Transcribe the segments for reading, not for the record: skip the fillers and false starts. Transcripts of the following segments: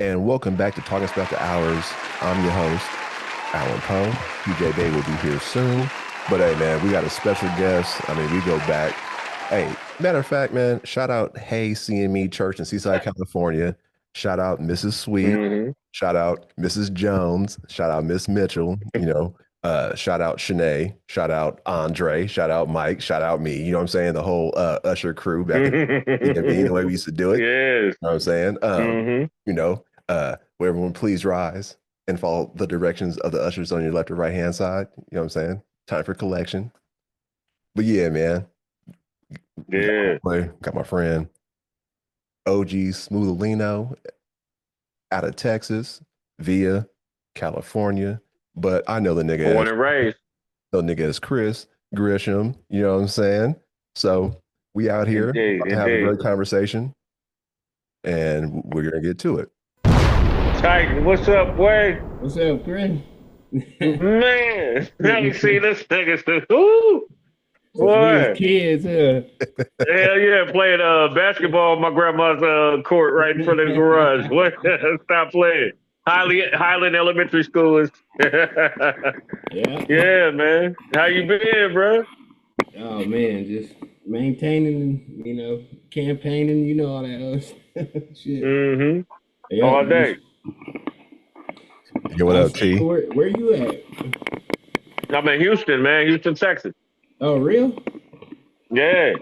And welcome back to Talking About the Hours. I'm your host, Alan Poe. PJ Bay will be here soon. But hey, man, we got a special guest. I mean, we go back. Hey, matter of fact, man, shout out Hey CME Church in Seaside, California. Shout out Mrs. Sweet. Mm-hmm. Shout out Mrs. Jones. Shout out Miss Mitchell. Shout out Shanae. Shout out Andre. Shout out Mike. Shout out me. You know what I'm saying? The whole Usher crew back in the way we used to do it. Yes. You know what I'm saying? Mm-hmm. Where everyone please rise and follow the directions of the ushers on your left or right hand side. You know what I'm saying? Time for collection. But yeah, man. Yeah. Got my friend OG Smoothino out of Texas via California. But I know the nigga. Born and raised. The nigga is Chris Grisham. You know what I'm saying? So we out here to have a great conversation. And we're going to get to it. Titan, what's up, boy? What's up, Chris? Man, now you see this nigga. Ooh, boy. Kids, Hell yeah, playing basketball on my grandma's court right in front of the garage. What? Stop playing. Highland Elementary School is. Yeah, man. How you been, bro? Oh man, just maintaining, campaigning, all that shit. Mm-hmm. Yeah, all day. Yo, what up, T? Where you at? I'm in Houston, man. Houston, Texas. Oh, real? Yeah.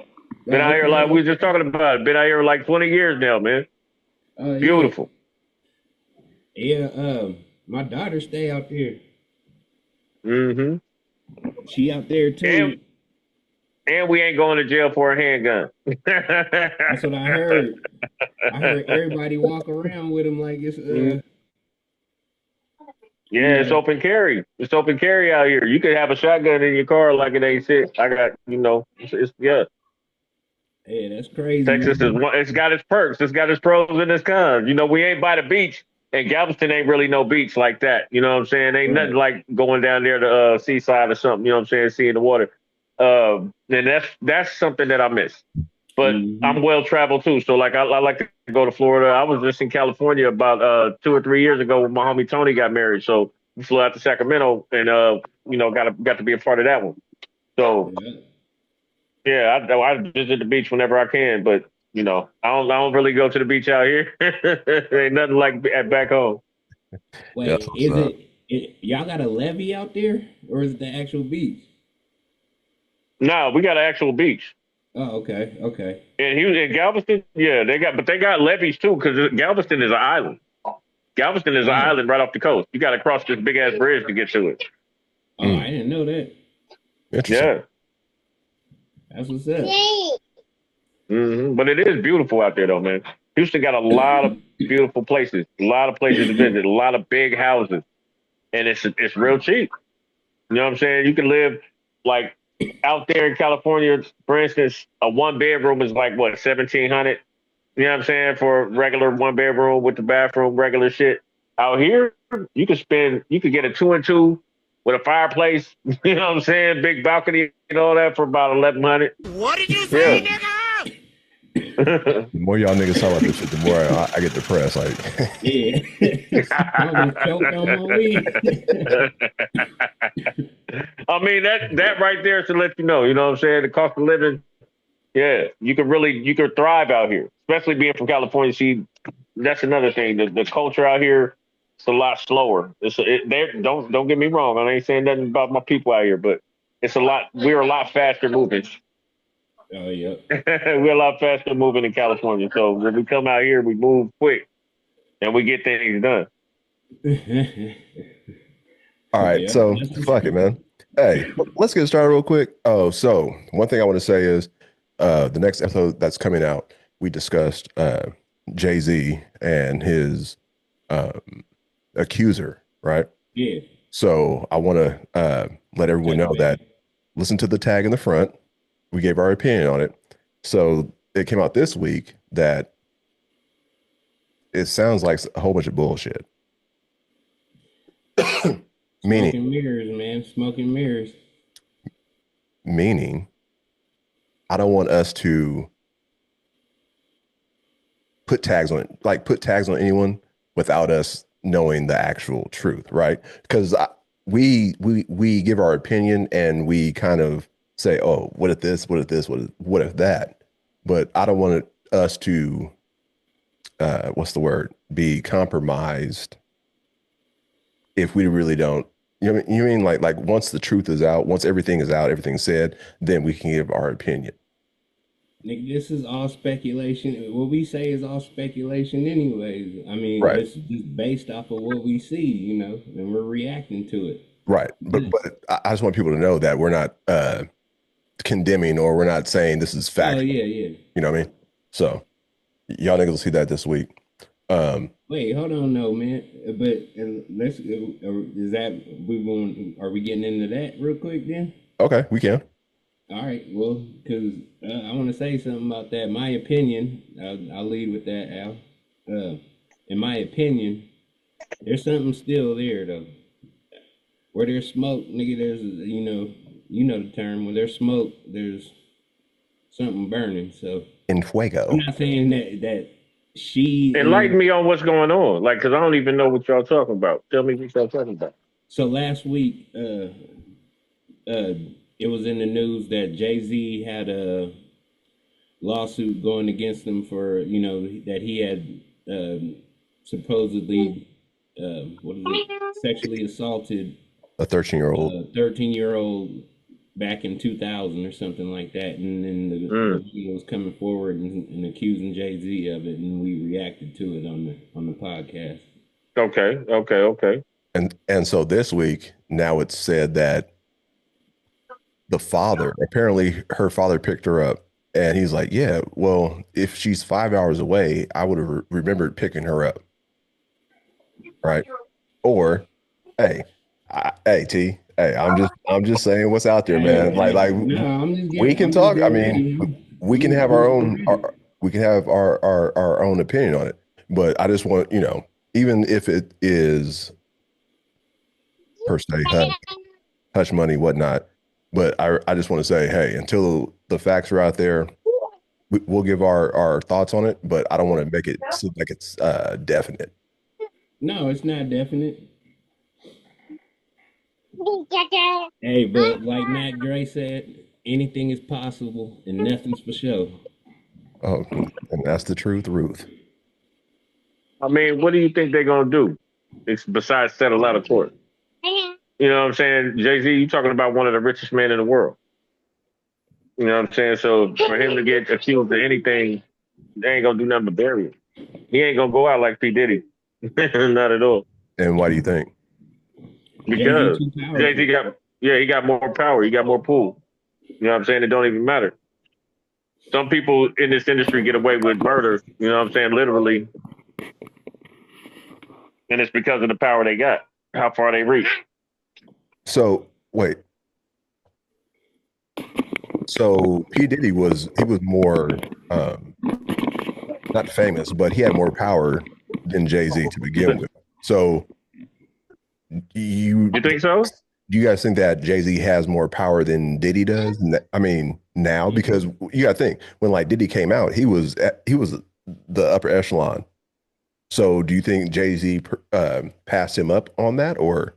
Been out here like we were just talking about. Been out here like 20 years now, man. Beautiful. Yeah, my daughter stay out there. Mm-hmm. She out there too. And we ain't going to jail for a handgun. That's what I heard. I heard everybody walk around with them like it's Yeah, it's open carry. It's open carry out here. You could have a shotgun in your car like it ain't shit. I got, it's yeah. Hey, that's crazy. Texas it's got its perks. It's got its pros and its cons. We ain't by the beach, and Galveston ain't really no beach like that. You know what I'm saying? Ain't nothing like going down there to Seaside or something. You know what I'm saying? Seeing the water. And that's something that I miss. But I'm well traveled too. So like I like to go to Florida. I was just in California about 2 or 3 years ago when my homie Tony got married. So we flew out to Sacramento and got to be a part of that one. So yeah, I visit the beach whenever I can, but I don't really go to the beach out here. Ain't nothing like back home. Wait, is it y'all got a levee out there or is it the actual beach? No, we got an actual beach. Oh, okay. And he was in Galveston. Yeah, they got levees too because Galveston is an island. Galveston is an island right off the coast. You got to cross this big ass bridge to get to it. Oh, I didn't know that. Yeah, that's what's up. Mm-hmm. But it is beautiful out there, though, man. Houston got a lot of beautiful places, a lot of places to visit, a lot of big houses, and it's real cheap. You know what I'm saying? You can live like out there in California, for instance, a 1-bedroom is like what, 1,700. You know what I'm saying, for a regular 1-bedroom with the bathroom, regular shit. Out here, you could get a 2-and-2 with a fireplace. You know what I'm saying, big balcony and all that for about 1,100. What did you say, nigga? The more y'all niggas talk about this shit, the more I get depressed. Like, yeah, I'm choked on my weed. I mean that right there to let you know. You know what I'm saying? The cost of living. Yeah, you could thrive out here, especially being from California. See, that's another thing. The culture out here is a lot slower. Don't get me wrong. I ain't saying nothing about my people out here, but we're a lot faster moving. Oh, yeah. We're a lot faster moving in California. So when we come out here, we move quick and we get things done. All right. So fuck it, man. Hey, let's get started real quick. Oh, so one thing I want to say is the next episode that's coming out, we discussed Jay-Z and his accuser, right? Yeah. So I want to let everyone know that listen to the tag in the front. We gave our opinion on it. So it came out this week that it sounds like a whole bunch of bullshit. Meaning, Smoking mirrors, man. Smoking mirrors. meaning, I don't want us to put tags on it, like put tags on anyone without us knowing the actual truth, right? Because we give our opinion and we kind of say, oh, what if this? What if this? What if that? But I don't want us to what's the word? Be compromised if we really don't. You mean like once the truth is out, once everything is out, everything's said, then we can give our opinion. Nigga, this is all speculation. What we say is all speculation, anyways. I mean, Right. it's just based off of what we see, you know, and we're reacting to it. Right. But I just want people to know that we're not condemning or we're not saying this is fact. Oh yeah, yeah. You know what I mean? So y'all niggas will see that this week. Wait, hold on, no man. But let's is that we going? Are we getting into that real quick then? Okay, we can. All right. Well, because I want to say something about that. My opinion. I'll lead with that, Al. In my opinion, there's something still there though. Where there's smoke, nigga, there's you know the term. When there's smoke, there's something burning. So In fuego. I'm not saying that she Enlighten me on what's going on, like, because I don't even know what y'all talking about. Tell me what y'all talking about. So last week, it was in the news that Jay-Z had a lawsuit going against him for that he had supposedly sexually assaulted A 13-year-old. a 13-year-old back in 2000 or something like that, and then the video was coming forward and accusing Jay-Z of it, and we reacted to it on the podcast. Okay. And so this week, now it's said that the father, apparently her father picked her up and he's like, yeah, well, if she's 5 hours away, I would have remembered picking her up. Right. Or, hey, T, hey, I'm just saying what's out there, man. We can talk. I mean, we can have our own, we can have our own opinion on it. But I just want, even if it is per se hush money, whatnot. But I just want to say, hey, until the facts are out there, we'll give our thoughts on it. But I don't want to make it seem like it's definite. No, it's not definite. Hey, but like Mac Dre said, anything is possible and nothing's for sure. Oh, and that's the truth, Ruth. I mean, what do you think they're gonna do? It's besides settle out of court. You know what I'm saying? Jay-Z, you talking about one of the richest men in the world. You know what I'm saying? So for him to get accused of anything, they ain't gonna do nothing but bury him. He ain't gonna go out like P. Diddy. Not at all. And why do you think? Because Jay-Z he got more power. He got more pull. You know what I'm saying? It don't even matter. Some people in this industry get away with murder, you know what I'm saying, literally. And it's because of the power they got, how far they reach. So wait. So P. Diddy was more not famous, but he had more power than Jay-Z to begin with. So you think so? Do you guys think that Jay-Z has more power than Diddy does? I mean, now, because you got to think when like Diddy came out, he was the upper echelon. So do you think Jay-Z passed him up on that, or?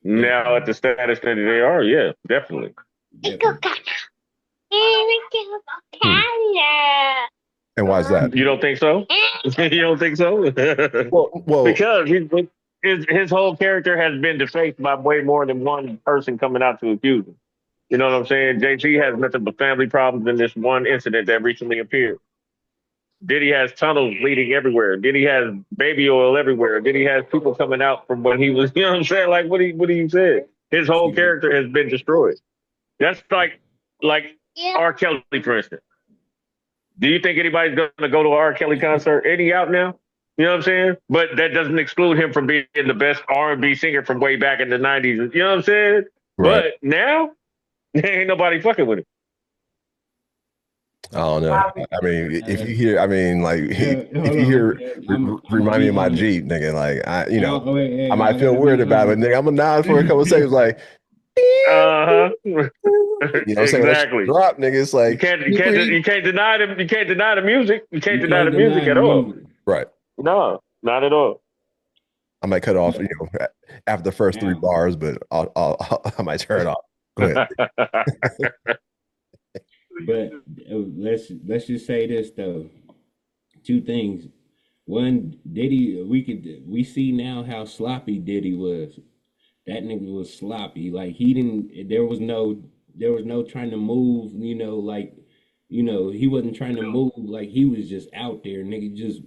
Now at the status that they are, yeah, definitely. And why is that? You don't think so? You don't think so? well, because his whole character has been defaced by way more than one person coming out to accuse him. You know what I'm saying? Jay-Z has nothing but family problems in this one incident that recently appeared. Diddy has tunnels leading everywhere. Diddy has baby oil everywhere. Diddy has people coming out from when he was, you know what I'm saying? Like what do you say? His whole character has been destroyed. That's like R. Kelly, for instance. Do you think anybody's going to go to an R. Kelly concert? Ain't he out now? You know what I'm saying? But that doesn't exclude him from being the best R&B singer from way back in the 90s. You know what I'm saying? Right. But now, there ain't nobody fucking with him. I don't know. I mean, if you hear, I mean, like, if hold you on. hear, I'm gonna remind me be of my on it. Jeep, nigga. Like, Oh, wait, I hey, might I feel gotta weird be about it, honest. nigga. I'm gonna nod for a couple of seconds, like, Uh huh. you know what I'm saying? Let's Exactly. drop, nigga. It's like, You can't deny them. You can't deny the music. You can't You deny can't the deny music the at all. music. right. No, not at all. I might cut off, But after the first three now, bars, but I might turn it off. Go ahead. but let's just say this though. Two things. One, Diddy, we see now how sloppy Diddy was. That nigga was sloppy. Like he didn't. There was no trying to move. He wasn't trying to move. Like he was just out there, nigga, just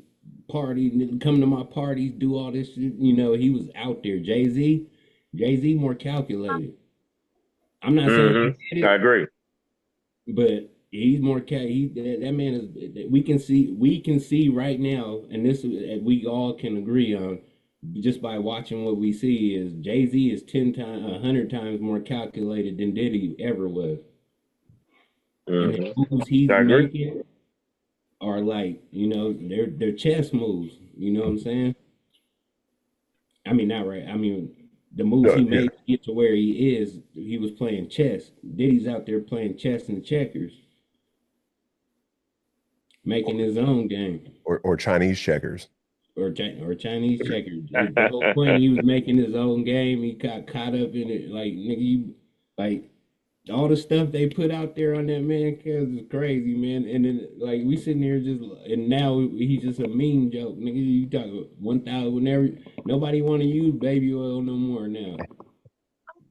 party, come to my parties, do all this shit. He was out there. Jay Z more calculated. I'm not saying he did I it, agree. but he's more that man is. We can see right now, and this we all can agree on, just by watching what we see, is Jay-Z is 10 times, 100 times more calculated than Diddy ever was. And the moves he's I agree. making are like, they're chess moves. You know what I'm saying? I mean, not right. I mean, the moves No, he yeah. made to get to where he is, he was playing chess. Diddy's out there playing chess and checkers, making his own game. Or Chinese checkers. Or Chinese checkers. The whole point, he was making his own game. He got caught up in it. Like, nigga, like all the stuff they put out there on that man cause is crazy, man. And then like we sitting here just, and now he's just a meme joke, nigga. You talk 1,000 whenever nobody want to use baby oil no more now.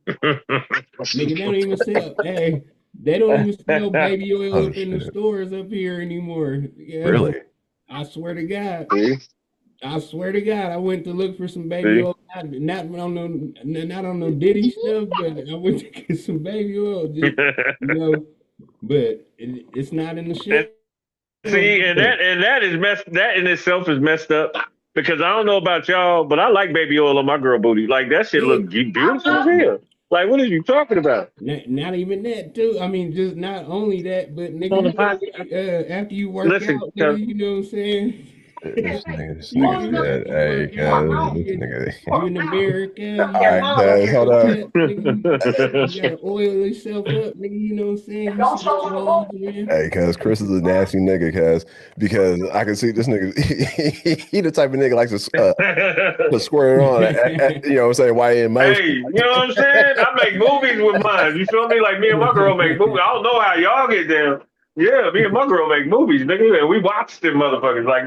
Nigga, they don't even sell. Hey, they don't even sell baby oil Oh up in the shit. stores up here anymore. Yeah, Really? I swear to God. See, I swear to God, I went to look for some baby see. oil, not on no Diddy stuff, but I went to get some baby oil, just you know. But it's not in the shelf And no see, and more. that is messed. That in itself is messed up because I don't know about y'all, but I like baby oil on my girl booty. Like that shit Yeah, look beautiful as hell. Like what are you talking about? not even that too. I mean, just not only that, but nigga, On the pot? after you work Listen, out, nigga, you know what I'm saying? This You, nigga you said, after you "Hey, work out, cuz nigga, this nigga." you in America, All right, cuz, hold you up. cut, nigga, you gotta oil yourself up, nigga. You know what I'm saying? You see the swole, man. Hey, cuz Chris is a nasty nigga, cuz because I can see this nigga. He the type of nigga likes to squirt it on. You know what I'm saying? Why in Hey, motion? you know what I'm saying? I make movies with mine. You feel me? Like me and my girl make movies. I don't know how y'all get down. Yeah, me and my girl make movies, nigga, and we watch them motherfuckers. Like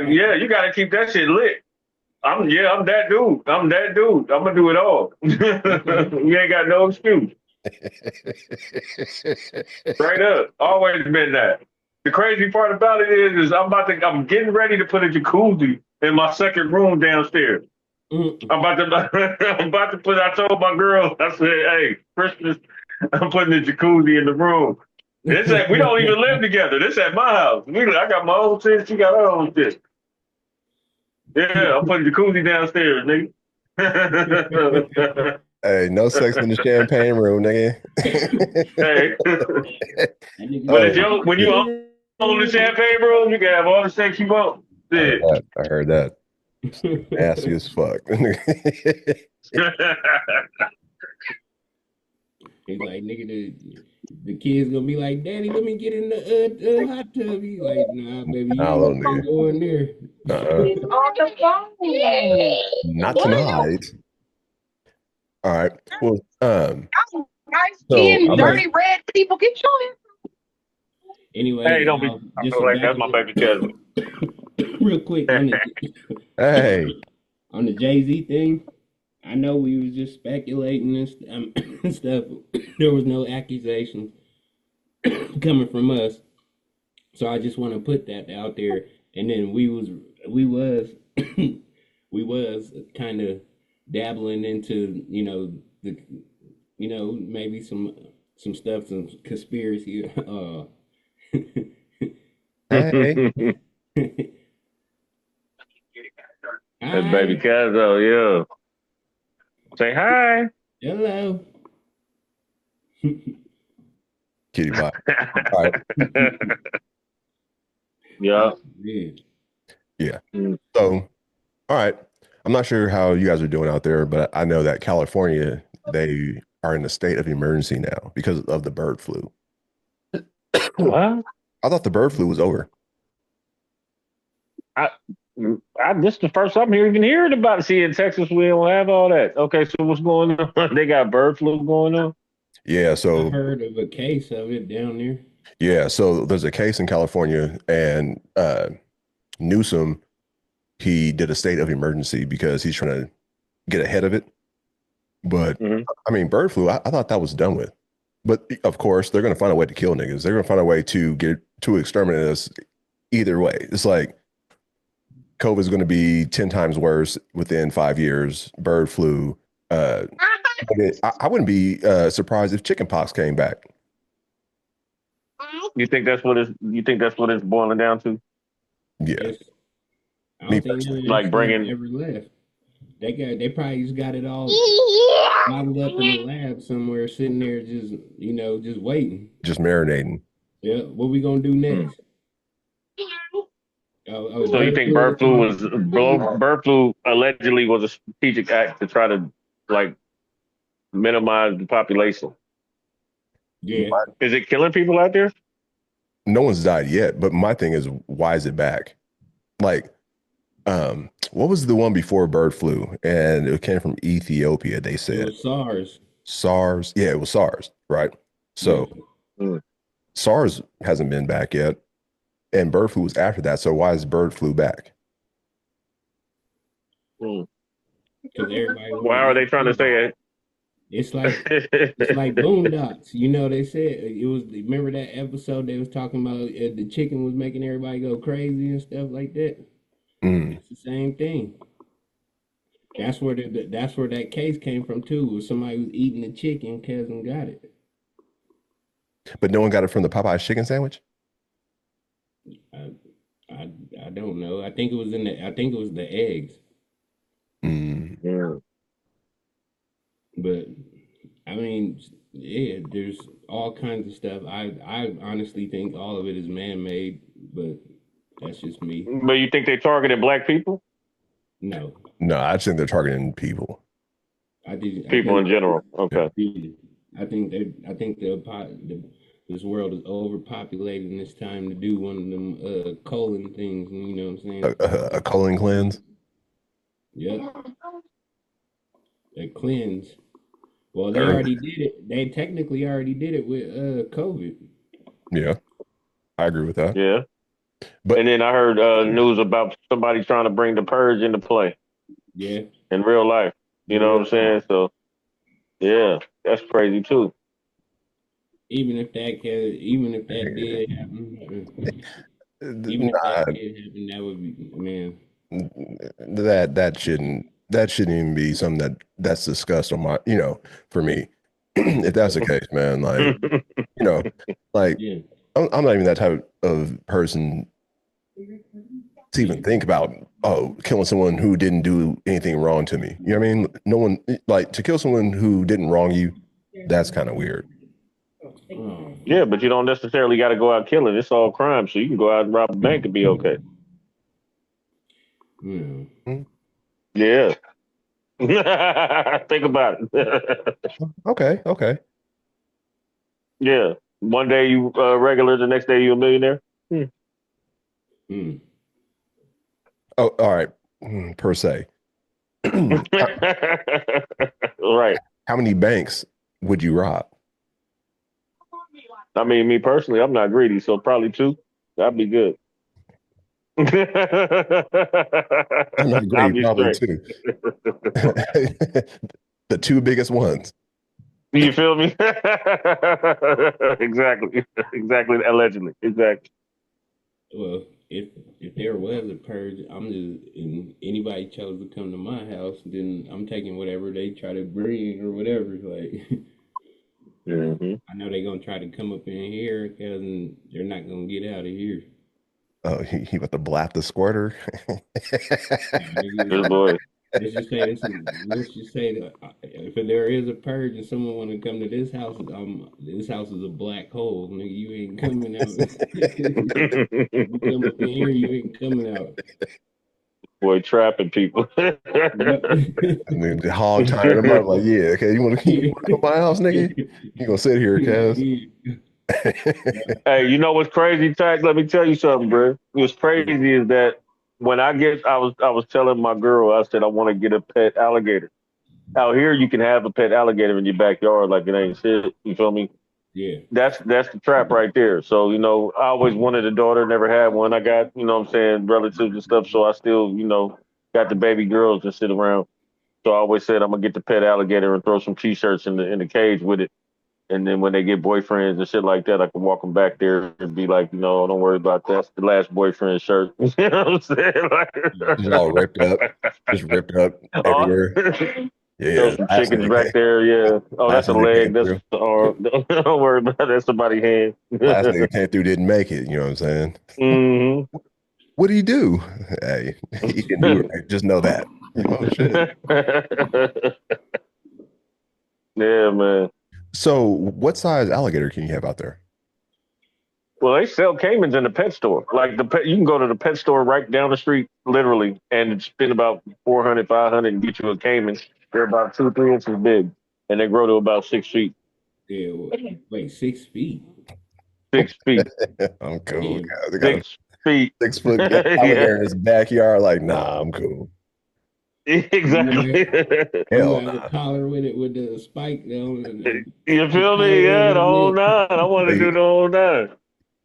yeah, you gotta keep that shit lit. I'm that dude. I'm that dude. I'm gonna do it all. Okay. You ain't got no excuse. Straight up, always been that. The crazy part about it is I'm getting ready to put a jacuzzi in my second room downstairs. Mm. I'm about to, I told my girl, I said, hey, Christmas, I'm putting a jacuzzi in the room. We don't even live together. This at my house. I got my own shit. She got her own shit. Yeah, I'm putting jacuzzi downstairs, nigga. Hey, no sex in the champagne room, nigga. Hey, That nigga when Oh it's said, your, when you shit! own the champagne room, you can have all the sex you want. I heard Yeah. that. I heard that. Nasty as fuck. he's like, nigga, the kid's gonna be like, Daddy, let me get in the hot tub. He's like, nah, baby, Nah, you little ain't gonna nigga. go in there. Uh-uh. Not tonight. All right. Well, so Being I'm a Anyway, dirty red people, get your Hey, anyway, don't be. I just feel like back that's my baby cousin. real quick hey. on the Jay Z thing. I know we was just speculating and stuff. There was no accusations coming from us, so I just want to put that out there. And then we was we was kind of dabbling into the maybe some stuff, some conspiracy. Hey. That's baby Hi, Cazzo, yeah. Say hi. hello. Can Kitty pie. All right. Yeah. Yeah. Yeah. Mm. So, all right. I'm not sure how you guys are doing out there, but I know that California, they are in a state of emergency now because of the bird flu. What? I thought the bird flu was over. I, this is the first I'm even hearing about it. See, in Texas, we don't have all that. Okay, so what's going on? They got bird flu going on. Yeah. I So, heard of a case of it down there. yeah. So there's a case in California, and Newsom, he did a state of emergency because he's trying to get ahead of it. But Hmm. I mean, bird flu, I thought that was done with. But of course, they're going to find a way to kill niggas. They're going to find a way to get to exterminate us either way. It's like COVID is going to be 10 times worse within 5 years. Bird flu. Uh, I wouldn't be surprised if chickenpox came back. You think that's what it's? You think that's what it's boiling down to? Yeah, Yes. I me don't think none personally. of that Like stuff bringing. ever left. They probably just got it all bottled up in the lab somewhere, sitting there just just waiting. Just marinating. Yeah, what we gonna do Hmm. next? So you Bird think flu. bird flu allegedly was a strategic act to try to like minimize the population? Yeah, Is it killing people out there? No one's died yet, but my thing is, why is it back? Like, what was the one before bird flu? And it came from Ethiopia, they it said. was SARS. SARS. Yeah, it was SARS, right? Yeah, So SARS hasn't been back yet. And bird flu was after that. So why is bird flu back? Mm. because everybody want Why to are they eat trying to chicken. say It's like it's like it? Boondocks. They said it was. Remember that episode they was talking about the chicken was making everybody go crazy and stuff like that. Mm. It's the same thing. That's where that case came from too. Was somebody was eating the chicken, cousin got it. But no one got it from the Popeyes chicken sandwich? I, I I don't know. I think it was in the. I think it was the eggs. Mm. Yeah. But I mean, yeah, there's all kinds of stuff. I honestly think all of it is man made, but that's just me. But you think they targeted black people? No, No, I just think they're targeting people. I did. I People think in general. Yeah. Okay. I think they. I think this world is overpopulated, and it's time to do one of them colon things. You know what I'm saying? A colon cleanse? Yep, a cleanse. Well, they Or, already did it. They technically already did it with COVID. yeah, I agree with that. Yeah. But And then I heard news about somebody trying to bring the purge into play Yeah, in real life. You in know what real I'm life. saying? So yeah, that's crazy too. Even if that did happen, even if that nah, did happen, that would be man. that shouldn't even be something that's discussed on my, for me. If that's the case, man, like, you know, like Yeah, I'm not even that type of person to even yeah, think about, oh, killing someone who didn't do anything wrong to me. You know what I mean? No one, like, to kill someone who didn't wrong you, that's kind of weird. oh, Yeah, but you don't necessarily got to go out killing. It's all crime, so you can go out and rob a bank and be okay. yeah. Mm, Yeah. Think about it. okay, okay. Yeah. One day you regular, the next day you a millionaire. Hmm. Mm. Oh, all right. Per se. how, Right. how many banks would you rob? I mean, me personally, I'm not greedy, so probably two. That'd be good. I'm not I'll great, be probably straight. two. The two biggest ones. You feel me? Exactly. Exactly. Allegedly. Exactly. Well, if there was a purge, and anybody chose to come to my house, then I'm taking whatever they try to bring or whatever. Like, Hmm. I know they're gonna try to come up in here because they're not gonna get out of here. Oh, he about to blast the squirter. Nah, Good nigga, boy. let's just say that if there is a purge and someone want to come to this house is a black hole. Nigga, you ain't coming out. You come up in here, you ain't coming out. Boy, trapping people. Yep. And then the hog tying them up like, yeah, okay, you want to come to my house, nigga? You gonna sit here, cuz? Yeah. Hey, you know what's crazy, Tack? Let me tell you something, bro. What's crazy is that I was telling my girl, I said I want to get a pet alligator. Out here, you can have a pet alligator in your backyard like it ain't shit. You feel me? Yeah. That's the trap right there. So, I always wanted a daughter, never had one. I got, what I'm saying, relatives and stuff. So I still, got the baby girls to sit around. So I always said I'm gonna get the pet alligator and throw some t-shirts in the cage with it. And then when they get boyfriends and shit like that, I can walk them back there and be like, don't worry about that. That's the last boyfriend shirt. You know what I'm saying? Just all ripped up, just ripped up Oh, everywhere. throw Yeah, some last chickens nigga back came, there. Yeah. Oh, that's last a nigga came leg. That's through. the arm. Don't worry about that. That's somebody's hand. Last nigga came through, didn't make it. You know what I'm saying? hmm What did he do? Hey, he didn't do it right. Just know that. Oh shit. Yeah, man. So, what size alligator can you have out there? Well, they sell caimans in the pet store. Like you can go to the pet store right down the street, literally, and spend about 400, 500, and get you a caiman. They're about 2, 3 inches big, and they grow to about 6 feet. Yeah. Wait, 6 feet. 6 feet. I'm cool. Damn. They got a 6 feet. 6 foot Yeah, alligator in his backyard. Like, nah, I'm cool. You gonna exactly. you Hell gonna have a nah. collar with it with the spike down and You spike feel me? collar around Yeah, the his whole neck. nine. I want to do the whole nine.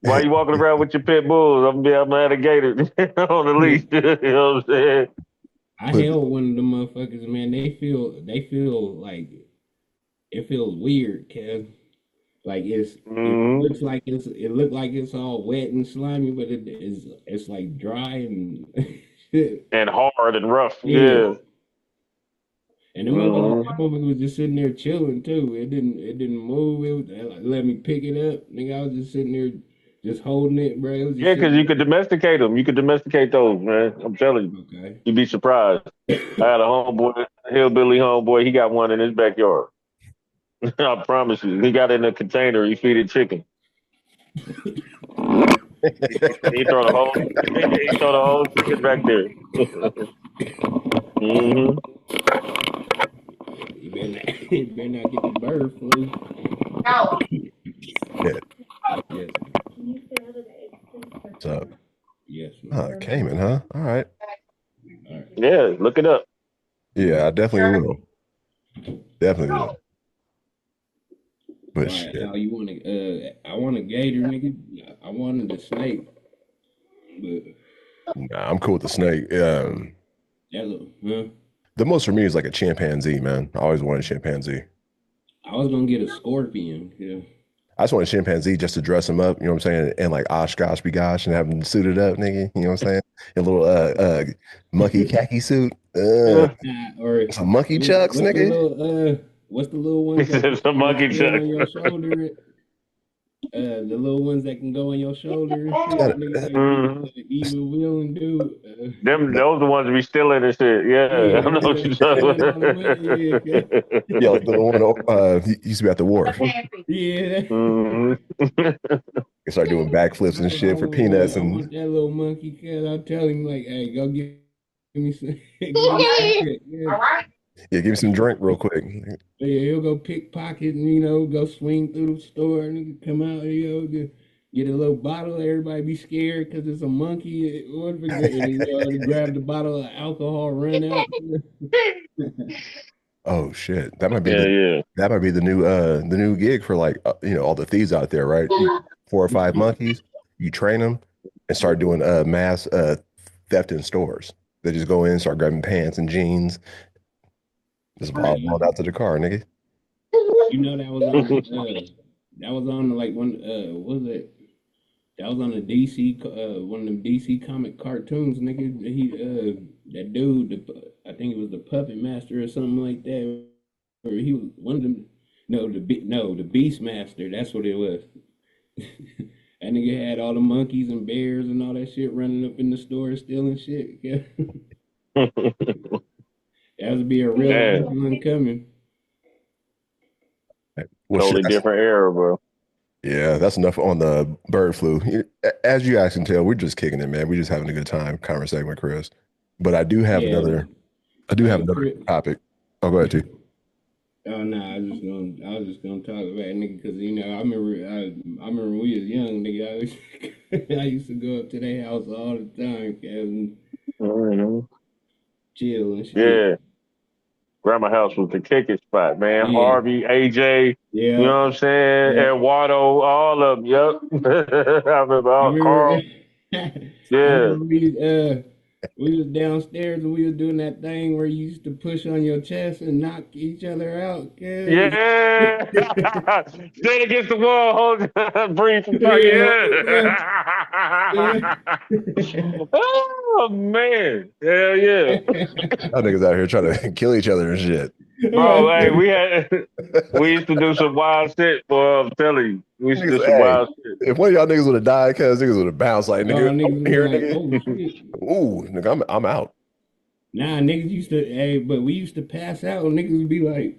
Why you walking around with your pit bulls? I'm at a gator on the leash. You know what I'm saying? I Put held one of the motherfuckers, man. They feel like it feels weird, Kev. Like it hmm looks like it looked like it's all wet and slimy, but it's like dry and shit. And hard and rough. Yeah. Yeah. And hmm that motherfucker was just sitting there chilling too. It didn't move. Let me pick it up. Nigga, I was just sitting there just holding it, bro. It was just Yeah, because you sitting could domesticate them. You could domesticate those, man. I'm telling you. there. Okay. You'd be surprised. I had a homeboy, hillbilly homeboy. He got one in his backyard. I promise you. He got it in a container. He feed it chicken. He throw the whole, he throw the whole chicken back there. hmm You better not, you better not get the bird flu. yeah. Yes, What's up? yes, Oh, man. Cayman, huh? All right. All right. Yeah, look it up. Yeah, I definitely will. Definitely will. But All right, shit. Al, you want to? I want a gator, nigga. I wanted a snake, but Nah, I'm cool with the snake. that little, huh? The most for me is like a chimpanzee, man. I always wanted a chimpanzee. I was gonna get a scorpion. Yeah. I just want a chimpanzee just to dress him up, you know what I'm saying? And like Oshkosh be gosh and have him suited up, nigga. You know what I'm saying? A little monkey khaki suit. Yeah. Or Some monkey chucks, what's the nigga. little what's the little He ones says a that monkey stand chuck. on your shoulder? The little ones that can go on your shoulder and shit, nigga, like hmm evil will and do. Those the ones we stealing and shit. Yeah, Yeah, I know niggas what that you're stealing talking all the money. Yeah, Yeah, like the one he used to be at the wharf. yeah. hmm He started doing backflips and shit for peanuts I and want that little monkey kid. I'll tell him like, hey, go give me some, give me some shit. Yeah. yeah, give me some drink real quick. Yeah, he'll go pickpocket and go swing through the store and come out, get a little bottle. Everybody be scared because it's a monkey. What if and grab the bottle of alcohol, run out. Oh shit. That might be Yeah, yeah. the new gig for like all the thieves out there, right? You 4 or 5 monkeys, you train them and start doing mass theft in stores. They just go in, start grabbing pants and jeans, just Yeah, all out to the car, nigga. that was on like one what was it? That was on the DC one of them DC comic cartoons, nigga. That dude, I think it was the Puppet Master or something like that. Or he was one of them. No, the Beast Master. That's what it was. That nigga had all the monkeys and bears and all that shit running up in the store stealing shit. Yeah. would be a real one coming. Well, shit, Totally different era, bro. yeah, that's enough on the bird flu. As you guys can tell, we're just kicking it, man. We're just having a good time conversating with Chris. But I do have Yeah, another Chris, topic. Oh, go ahead, T. oh no, I was just gonna talk about nigga because I remember when we was young, nigga. I used to go up to their house all the time, Kevin, Mm-hmm. chill and shit. Yeah. Grandma house was the kicking spot, man. Yeah, Harvey, AJ, you yeah, know what I'm saying? yeah. Eduardo, all of them. Yep. I remember I Carl. remember, I Yeah. remember we was downstairs and we was doing that thing where you used to push on your chest and knock each other out, Kev. Yeah. Stand against the wall, hold breathe for fuck. Yeah, Yeah. yeah. Oh man. Hell yeah. Y'all niggas out here trying to kill each other and shit. Bro, hey, we used to do some wild shit, boy. I'm telling you. We used to do Niggas, some hey, wild shit. if one of y'all niggas would have died, cuz niggas would have bounced like Oh, nigga. niggas I'm was here, like, nigga. oh shit. Ooh, nigga, I'm out. Nah, niggas used to, hey, but we used to pass out and niggas would be like,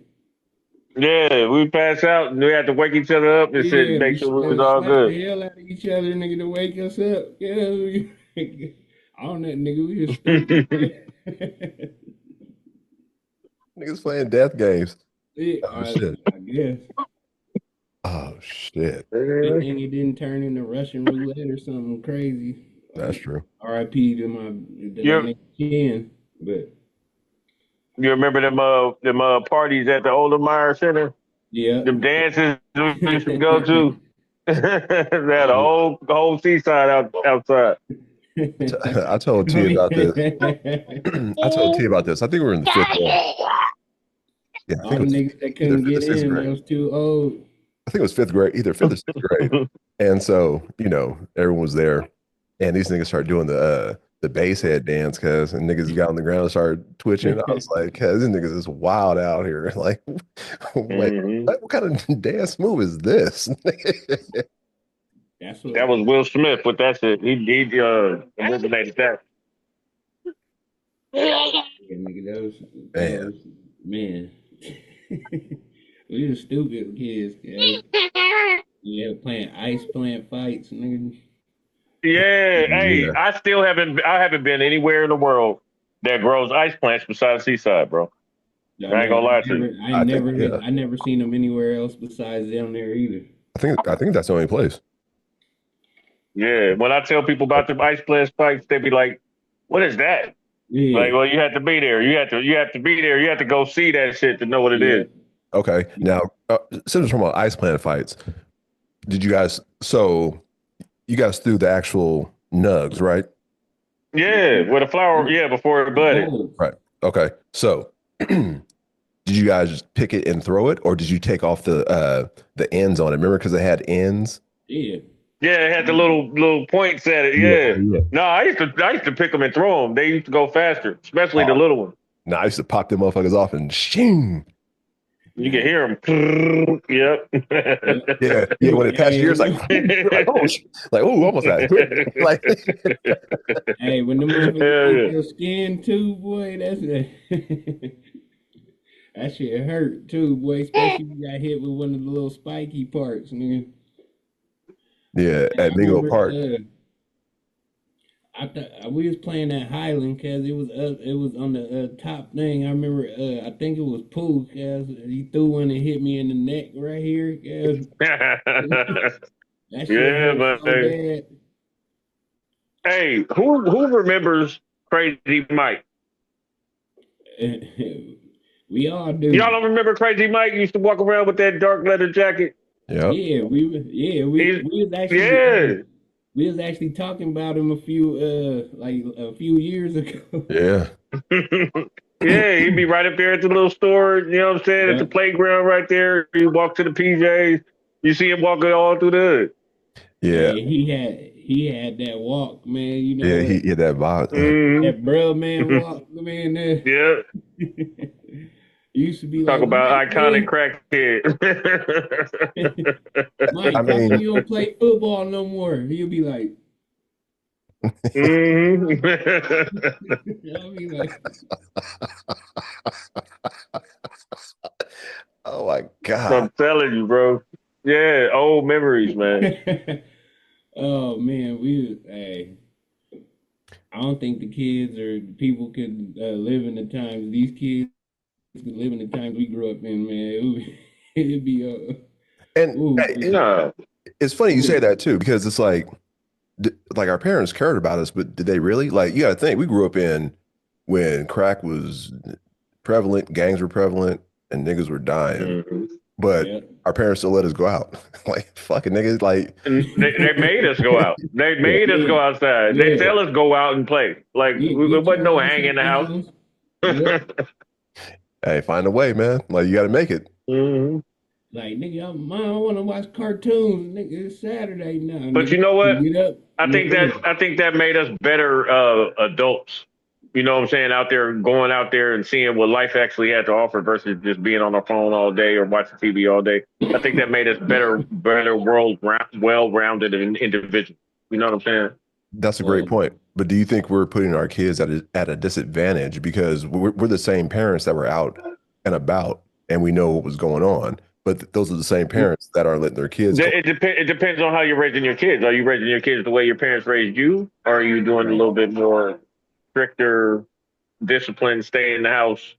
Yeah, we pass out and we had to wake each other up and shit and yeah, make we sure we was all slap good. the hell out of each other, nigga, to wake us up. Yeah, on that nigga, we was stupid. Niggas playing death games. Yeah, Oh shit. I guess. Oh shit. Good thing it didn't turn into Russian roulette or something crazy. That's true. R.I.P. to my You nigga Ken. But you remember them parties at the Oldermeyer Center? yeah. Them dances we used to go to? They had a whole seaside outside. I told T about this. I told T about this. I think we were in the fifth grade. Yeah, I All think the it was niggas that either couldn't fifth or get sixth in, they grade. was too old. I think it was fifth grade, either fifth or sixth grade. And so, everyone was there. And these niggas started doing the bass head dance, cuz, and niggas got on the ground and started twitching. I was like, cuz, these niggas is wild out here. Like, wait, Hmm. what kind of dance move is this? That's what That was Will Smith with that shit. He originated that. yeah, nigga, that Man, was man. We was stupid kids, guys. Yeah, playing ice plant fights, nigga. Yeah, hey, yeah. I haven't been anywhere in the world that grows ice plants besides Seaside, bro. No, I ain't no, gonna lie to you. Yeah, I never seen them anywhere else besides down there either. I think that's the only place. Yeah, when I tell people about the ice plant spikes, they be like, "What is that?" Yeah, Like, well, you have to be there. You have to be there. You have to go see that shit to know what it yeah. is. Okay. Now, since we're talking about ice planet fights, so you guys threw the actual nugs, right? Yeah, with a flower. Yeah, before it budded. Oh, Right. Okay. So did you guys just pick it and throw it, or did you take off the ends on it? Remember, because it had ends? yeah. Yeah, it had the little points at it. Yeah. Yeah. Yeah. No, I used to pick them and throw them. They used to go faster, especially the Oh, little ones. no, I used to pop them motherfuckers off and shing. You Nah, can hear them. Yep. yeah. Yeah. Yeah. When it passed Hey, years, like, you're like, oh, like, oh, almost got hit. Like, hey, when the motherfuckers Hell hit yeah. your skin too, boy, that shit hurt too, boy. Especially if you got hit with one of the little spiky parts, nigga. yeah, I at Mingo remember, Park. I thought we was playing at Highland cause it was on the top thing. I remember I think it was Pooh cause he threw one and hit me in the neck right here. Cause that shit Yeah, hurt so man. bad. Hey, who remembers Crazy Mike? We all Y'all do. don't remember Crazy Mike? He used to walk around with that dark leather jacket. Yep. Yeah, He's we was actually yeah. we was actually talking about him a few years ago. Yeah. Yeah, he'd be right up there at the little store, you know what I'm saying, at the Yeah. playground right there. You walk to the PJs, you see him walking all through the hood. Yeah. Hey, he had that walk, man. You Yeah. know He had that vibe. Hmm. that bro man walk, man. Yeah, Used to be talk like, about Mike, iconic man, crackhead. I Mike, how come mean, you don't play football no more? He'll be like, Mm-hmm. I mean, like, Oh my God. I'm telling you, bro. Yeah, old memories, man. oh man, hey, I don't think the kids or the people could live in the times these kids could live in the times we grew up in, man. It'd be And ooh, No. it's funny you say ooh, that too, because it's like our parents cared about us, but did they really? Like, you got to think, we grew up in when crack was prevalent, gangs were prevalent, and niggas were dying. Mm-hmm. But yeah. our parents still let us go out. Like, fucking niggas, like, And they made us go out. They yeah, made us Yeah, go outside. They yeah. tell us go out and play. Like it Get wasn't your no ass hang in out the the house. house. Yep. hey, find a way, man. Like, you got to make it. Hmm. Like, nigga, I want to watch cartoons. Nigga, it's Saturday now. But you Nigga, know what? get up. I think that made us better adults. You know what I'm saying? Out there, going out there and seeing what life actually had to offer versus just being on our phone all day or watching TV all day. I think that made us better well-rounded individuals. You know what I'm saying? That's a great Well, point. But do you think we're putting our kids at a disadvantage because we're the same parents that were out and about and we know what was going on, but those are the same parents that are letting their kids go. It depends on how you're raising your kids. Are you raising your kids the way your parents raised you, or are you doing a right. little bit more stricter discipline, stay in the house?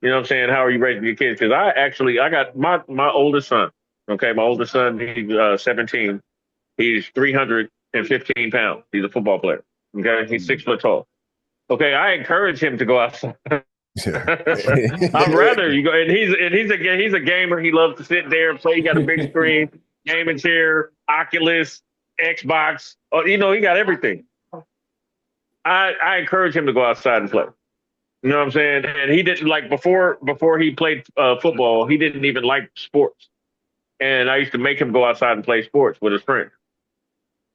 You know what I'm saying? How are you raising your kids? Because I got my oldest son. Okay, my oldest son, he's 17. He's 315 pounds. He's a football player. Okay, he's 6 foot tall. Okay, I encourage him to go outside. Yeah. I'd rather you go, and he's a gamer. He loves to sit there and play. He got a big screen, gaming chair, Oculus, Xbox. Oh, you know, he got everything. I encourage him to go outside and play. You know what I'm saying? And he didn't like before he played football. He didn't even like sports. And I used to make him go outside and play sports with his friends.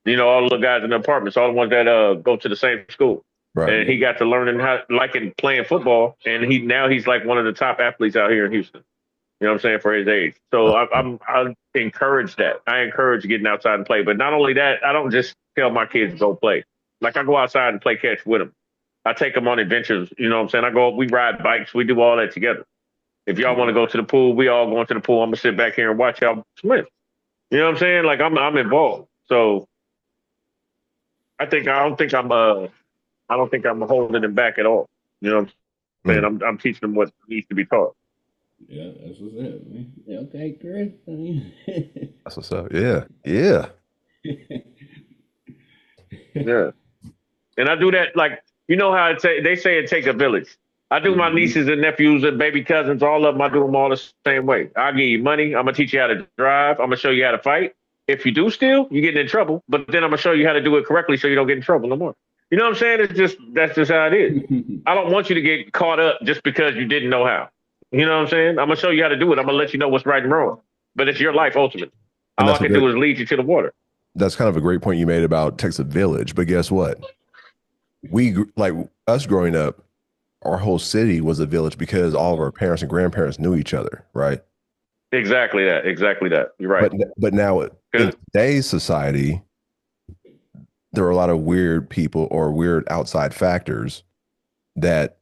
You know, all the guys in the apartments, all the ones that go to the same school. Right. And Yeah. he got to learning how liking playing football. And he's like one of the top athletes out here in Houston. You know what I'm saying, for his age. So I encourage that. I encourage getting outside and play. But not only that, I don't just tell my kids to go play. Like I go outside and play catch with them. I take them on adventures. You know what I'm saying? We ride bikes. We do all that together. If y'all want to go to the pool, we all going to the pool. I'm gonna sit back here and watch y'all swim. You know what I'm saying? Like I'm involved. So I don't think I'm holding them back at all. You know what I'm saying? Mm, I'm teaching them what needs to be taught. Yeah, that's what's up, man. Yeah, okay, Chris. that's what's up. Yeah. Yeah. Yeah. And I do that like you know how they say it takes a village. I do my Mhm. nieces and nephews and baby cousins, all of them. I do them all the same way. I give you money. I'm gonna teach you how to drive. I'm gonna show you how to fight. If you do steal, you're getting in trouble. But then I'm gonna show you how to do it correctly so you don't get in trouble no more. You know what I'm saying? That's just how it is. I don't want you to get caught up just because you didn't know how. You know what I'm saying? I'm gonna show you how to do it. I'm gonna let you know what's right and wrong. But it's your life ultimately. And All I can do is lead you to the water. that's kind of a great point you made about Texas Village. But guess what? Like us growing up, our whole city was a village because all of our parents and grandparents knew each other, right? Exactly that. Exactly that. You're right. But now in 'Cause today's society, there are a lot of weird people or weird outside factors that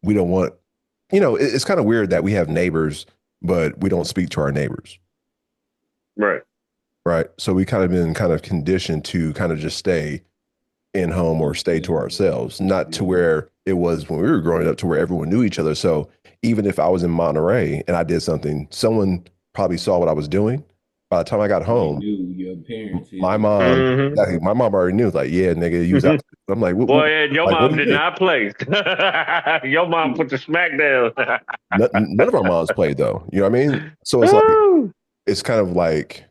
we don't want. You know, it's kind of weird that we have neighbors, but we don't speak to our neighbors, right. right? So we kind of been kind of conditioned to kind of just stay in home or stay to ourselves, not to where it was when we were growing up to where everyone knew each other. So even if I was in Monterey and I did something, someone probably saw what I was doing. By the time I got They home, knew your parents. my Yeah. mom, Hmm. exactly, my mom already knew, like, yeah, nigga, you was out. I'm like, Boy, and your like, what mom do you did think? not play. Your mom put the smack down. None of our moms played though. You know what I mean? So it's like, Woo! it's kind of like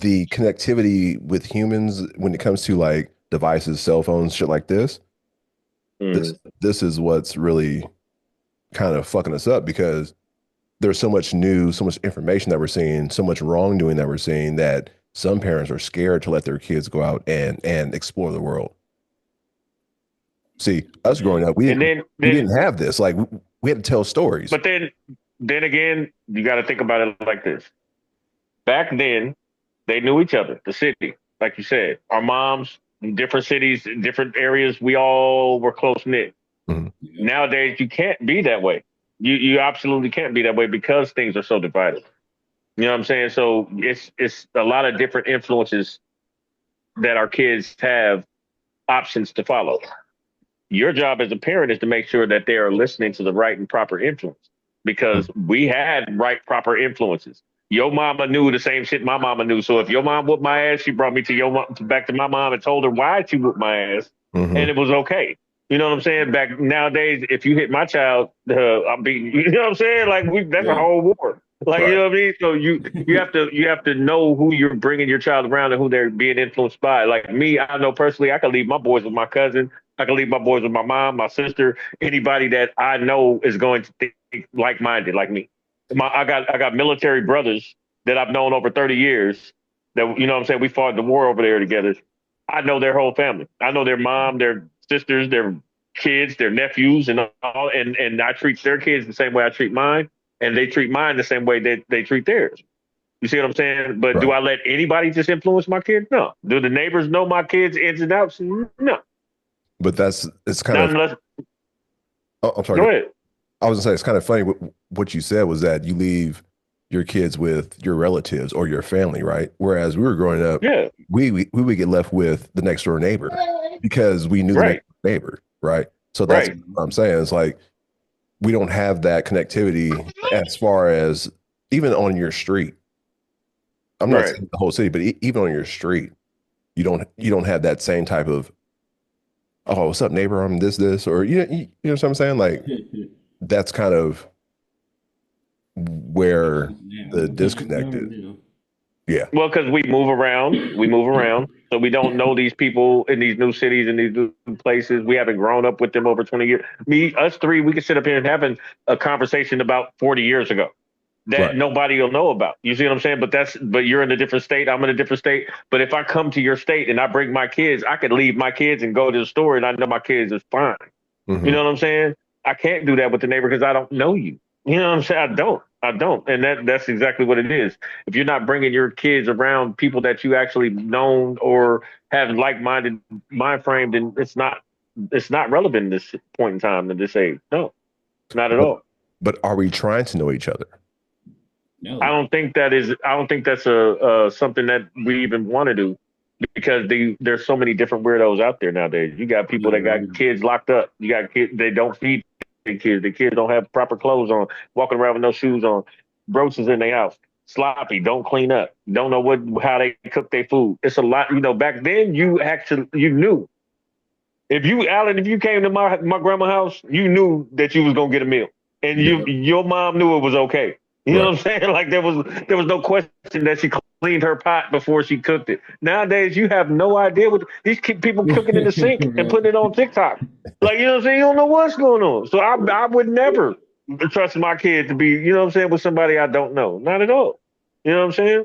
the connectivity with humans when it comes to like devices, cell phones, shit like this. This Mhm. this is what's really kind of fucking us up because there's so much news, so much information that we're seeing, so much wrongdoing that we're seeing that some parents are scared to let their kids go out and explore the world. See, us growing up, And we didn't have this. Like we had to tell stories. but then again, you got to think about it like this. Back then, they knew each other, the city. like you said, our moms in different cities, in different areas, we all were close knit. Mm-hmm. Nowadays, you can't be that way. You absolutely can't be that way because things are so divided. You know what I'm saying? So it's a lot of different influences that our kids have options to follow. Your job as a parent is to make sure that they are listening to the right and proper influence because we had right proper influences. Your mama knew the same shit my mama knew. So if your mom whooped my ass, she brought me to your mom, back to my mom and told her why she whooped my ass, Mm-hmm. and it was okay. You know what I'm saying? Back nowadays, if you hit my child, I'm beating you. You know what I'm saying? Like that's a Yeah. whole war. Like you Right. know what I mean? So you have to know who you're bringing your child around and who they're being influenced by. Like me, I know personally, I can leave my boys with my cousin. I can leave my boys with my mom, my sister, anybody that I know is going to think like minded, like me. I got military brothers that I've known over 30 years. That you know what I'm saying. We fought the war over there together. I know their whole family. I know their mom, their sisters, their kids, their nephews, and all. And I treat their kids the same way I treat mine, and they treat mine the same way that they treat theirs. You see what I'm saying? But do Right. I let anybody just influence my kids? No. Do the neighbors know my kids' ins and outs? No. But it's kind Not of, unless. oh, I'm Go sorry. ahead. I was gonna say it's kind of funny. What you said was that you leave your kids with your relatives or your family, right? Whereas we were growing up, Yeah. we would get left with the next door neighbor because we knew the next Right. door neighbor, right? So that's Right. what I'm saying. It's like we don't have that connectivity as far as even on your street. I'm not Right. saying the whole city, but even on your street, you don't have that same type of, oh, what's up, neighbor? I'm this, or you know what I'm saying? Like that's kind of where Now, the what time's disconnect is. done now. Yeah. Well, because we move around, so we don't know these people in these new cities and these new places. We haven't grown up with them over 20 years. Us three, we can sit up here and having a conversation about 40 years ago Right. that nobody will know about. You see what I'm saying? But you're in a different state. I'm in a different state. But if I come to your state and I bring my kids, I could leave my kids and go to the store and I know my kids is fine. You Hmm. know what I'm saying? I can't do that with the neighbor because I don't know you. You know what I'm saying? I don't. I don't. And that's exactly what it is. If you're not bringing your kids around people that you actually known or have like-minded mind frame, then it's not relevant in this point in time in this age. No, not at But all. but are we trying to know each other? I No. don't think that is. I don't think that's something that we even want to do because there's so many different weirdos out there nowadays. You got people that got Yeah. kids locked up. You got kids they don't feed their kids. The kids don't have proper clothes on, walking around with no shoes on, brooches in their house, sloppy, don't clean up, don't know how they cook their food. It's a lot. Back then you knew if you came to my grandma's house, you knew that you was gonna get a meal, and Yeah. your mom knew it was okay. You know Right. what I'm saying? Like there was no question that she cleaned her pot before she cooked it. Nowadays, you have no idea what these people cooking in the sink and Right. putting it on TikTok. Like you know what I'm saying? You don't know what's going on. So I would never trust my kid to be what I'm saying with somebody I don't know. Not at all. You know what I'm saying?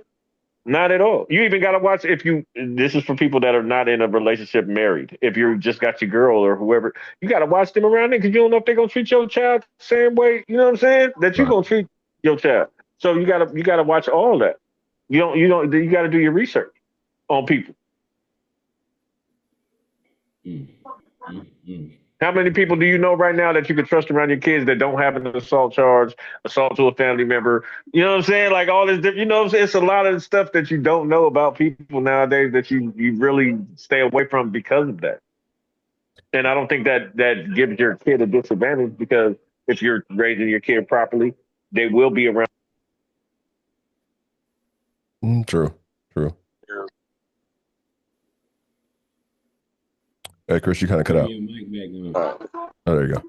Not at all. You even got to watch if you. This is for people that are not in a relationship, married. If you just got your girl or whoever, you got to watch them around there because you don't know if they're gonna treat your child the same way. You know what I'm saying? That you're Right. gonna treat your child. So you gotta watch all that. You got to do your research on people. Mm, mm, mm. How many people do you know right now that you can trust around your kids that don't have an assault charge, assault to a family member? You know what I'm saying? Like all this different, you know what I'm saying? It's a lot of stuff that you don't know about people nowadays that you really stay away from because of that. And I don't think that gives your kid a disadvantage because if you're raising your kid properly, they will be around. True. True. Hey, Chris, you kind of cut Turn out. your mic back on. Oh, there you go.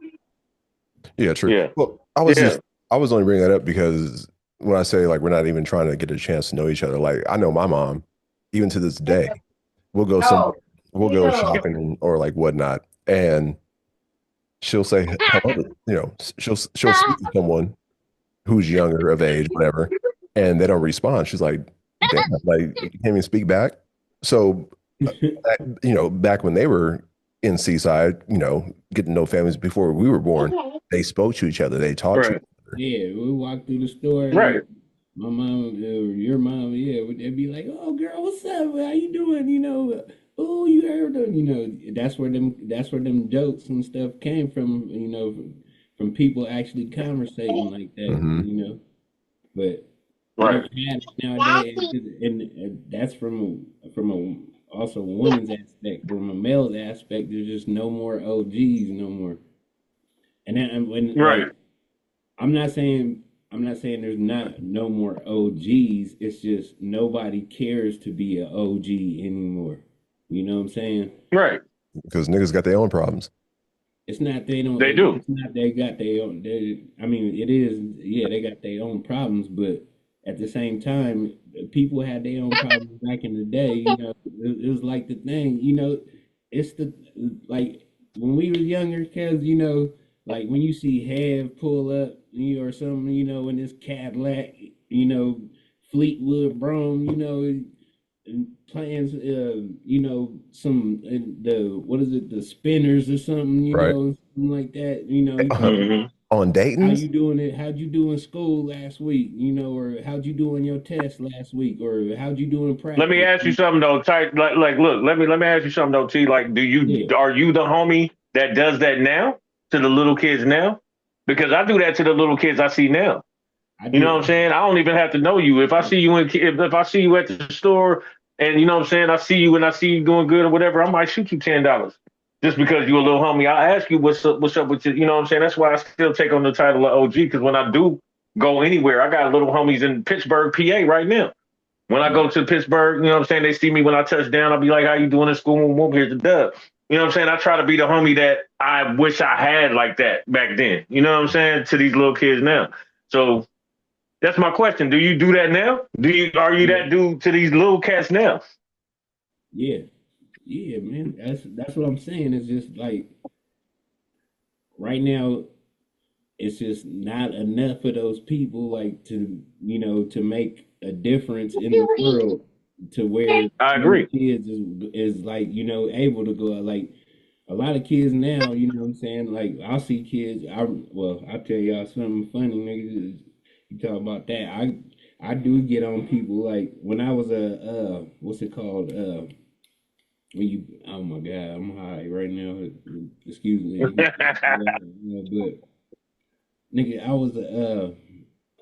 Yeah, true. Yeah. Well, Yeah. I was only bringing that up because when I say like we're not even trying to get a chance to know each other, like I know my mom, even to this day, we'll go somewhere, we'll go shopping or like whatnot, and she'll say hello to, she'll speak to someone who's younger of age, whatever, and they don't respond. She's like, damn, like you can't even speak back. So, back when they were in Seaside, getting to know families before we were born, they spoke to each other, they talked to Right. each other. Yeah, we walked through the store. Right. my mom or your mom, yeah, would they be like, "Oh, girl, what's up? How you doing?" Oh, you heard them. That's where them jokes and stuff came from. From people actually conversating like that. Hmm. But we Right. don't have it nowadays, and that's from a also woman's aspect. From a male's aspect, there's just no more OGs no more. And then when like Right. I'm not saying there's not no more OGs. It's just nobody cares to be an OG anymore. You know what I'm saying? Right. Because niggas got their own problems. It's not they don't. They do. It's not they got their own. I mean, it is. Yeah, they got their own problems, but at the same time, people had their own problems back in the day. It was like the thing. It's the like when we were younger, cause like when you see Hev pull up, or something, in this Cadillac, Fleetwood Brougham, and playing some the what is it, the spinners or something, Right. something like that, you talk about Hmm. On how Dayton's? you doing it, how'd you do in school last week, or how'd you do in your test last week, or how'd you do in Let me practice. ask you something though, Ty. Look. Let me ask you something though, T. Like, Yeah, are you the homie that does that now to the little kids now? Because I do that to the little kids I see now. I You know do. what I'm saying? I don't even have to know you. If I see you if I see you at the store and you know what I'm saying, I see you and I see you doing good or whatever, I might shoot you $10 just because you a little homie. I'll ask you what's up with you. You know what I'm saying? That's why I still take on the title of OG because when I do go anywhere, I got little homies in Pittsburgh, PA right now. When I Yeah, go to Pittsburgh, you know what I'm saying? They see me when I touch down. I'll be like, "How you doing in school? Boom, here's the dub." You know what I'm saying? I try to be the homie that I wish I had like that back then. You know what I'm saying? To these little kids now. So that's my question. Do you do that now? Are you yeah, that dude to these little cats now? yeah, yeah, man. That's what I'm saying. It's just like right now, it's just not enough of those people, like, to make a difference in the world, to where I little agree. kids is like, able to go out. Like a lot of kids now, you know what I'm saying? Like I'll see kids. I'll tell y'all something funny, nigga. You talk about that. I do get on people, like when I was what's it called? When you, oh my God, I'm high right now. Excuse me. But nigga,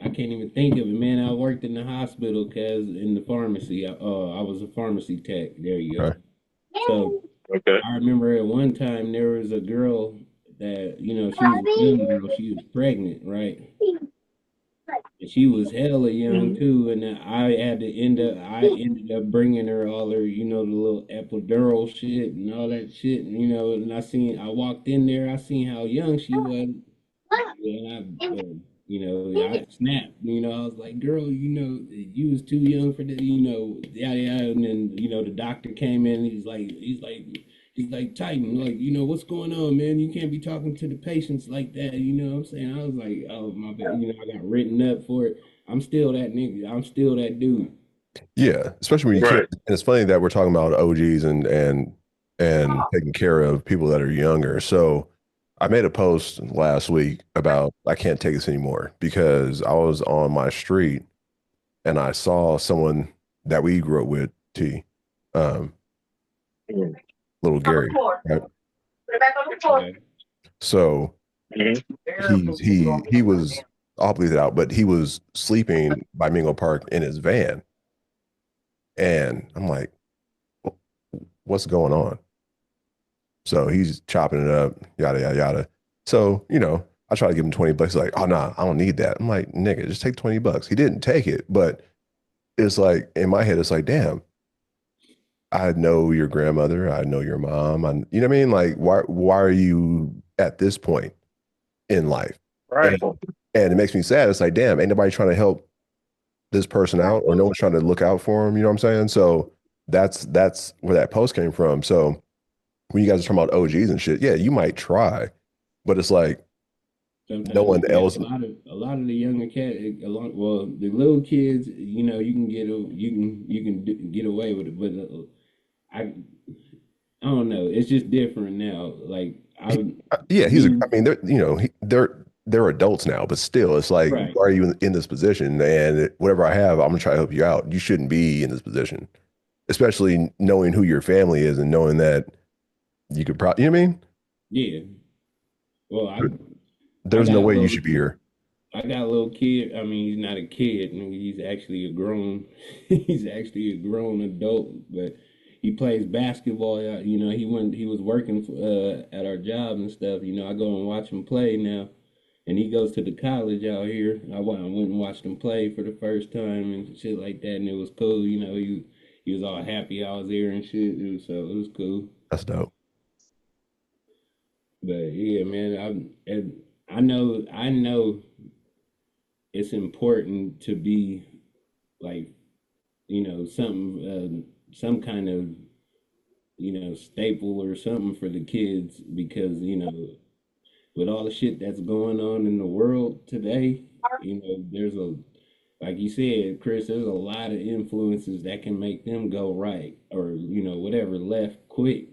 I can't even think of it, man. I worked in the hospital, cause in the pharmacy. I was a pharmacy tech. There you go. Okay. So Okay. I remember at one time there was a girl that, she was a young girl. She was pregnant, right? And she was hella young too. And then I ended up bringing her all her, the little epidural shit and all that shit. And, and I walked in there, I seen how young she was. I snapped. I was like, "Girl, you was too young for that." Yada yada. And then, the doctor came in. He's like, Titan, like, what's going on, man? You can't be talking to the patients like that. You know what I'm saying? I was like, oh my bad. I got written up for it. I'm still that nigga. I'm still that dude. Yeah, especially when you can't. Right. And it's funny that we're talking about OGs and taking care of people that are younger. So I made a post last week about I can't take this anymore because I was on my street and I saw someone that we grew up with, T, um, little Gary, right? Okay. So Mhm. he was, I'll bleed it out, but he was sleeping by Mingo Park in his van, and I'm like, what's going on? So he's chopping it up, yada yada yada. So I try to give him $20. He's like, oh nah, I don't need that. I'm like, nigga, just take $20. He didn't take it, but it's like in my head, it's like, damn, I know your grandmother, I know your mom, you know what I mean? Like, why are you at this point in life? Right. And it makes me sad. It's like, damn, ain't nobody trying to help this person out, or no one's trying to look out for him. You know what I'm saying? So that's where that post came from. So when you guys are talking about OGs and shit, yeah, you might try, but it's like no Sometimes, one yeah, else. a lot of the younger cat, well, the little kids, you can get away with it, but I I don't know. It's just different now. Like I Yeah, me, I mean, they're they're adults now, but still, it's like, Right. why are you in this position? And whatever I have, I'm gonna try to help you out. You shouldn't be in this position, especially knowing who your family is and knowing that you could probably, you know what I mean? Yeah. Well, I There's no got a way you little should be here. I got a little kid. I mean, he's not a kid. He's actually a grown. He's actually a grown adult. But he plays basketball. You know, he went. He was working at our job and stuff. You know, I go and watch him play now, and he goes to the college out here. I went and watched him play for the first time and shit like that, and it was cool. You know, he was all happy I was there and shit. It was cool. That's dope. But yeah, man, I know it's important to be like, you know, some kind of, you know, staple or something for the kids because, you know, with all the shit that's going on in the world today, you know, there's a, like you said, Chris, there's a lot of influences that can make them go right or, you know, whatever left quick.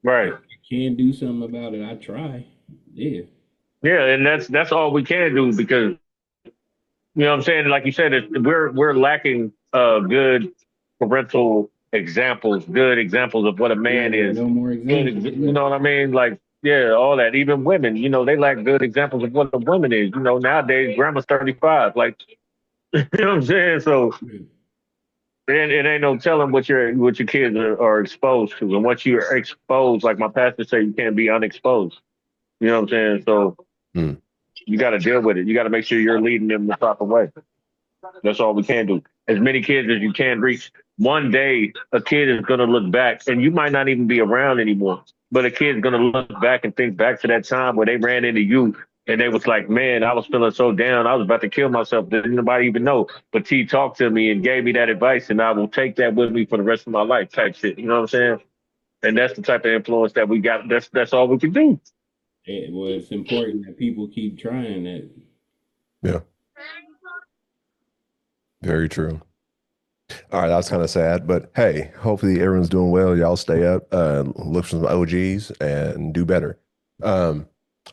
Right. If you can do something about it, I try. Yeah. Yeah, and that's all we can do because you know what I'm saying. Like you said, we're lacking good parental examples, good examples of what a Yeah, man is. no more examples. You know what I mean? Like yeah, all that. Even women, you know, they lack good examples of what a woman is. You know, nowadays grandma's 35. Like you know what I'm saying. So Yeah. it ain't no telling what your kids are exposed to, and what you're exposed. Like my pastor say, you can't be unexposed. You know what I'm saying? So Hmm. you got to deal with it. You got to make sure you're leading them the proper way. That's all we can do. As many kids as you can reach. One day, a kid is going to look back, and you might not even be around anymore. But a kid's going to look back and think back to that time where they ran into you, and they was like, "Man, I was feeling so down. I was about to kill myself. Didn't nobody even know." But T talked to me and gave me that advice, and I will take that with me for the rest of my life. Type shit. You know what I'm saying? And that's the type of influence that we got. That's all we can do. Well, it's important that people keep trying that. Yeah, very true. All right, that's kind of sad, but hey, hopefully everyone's doing well. Y'all stay up, look for some OGs and do better. All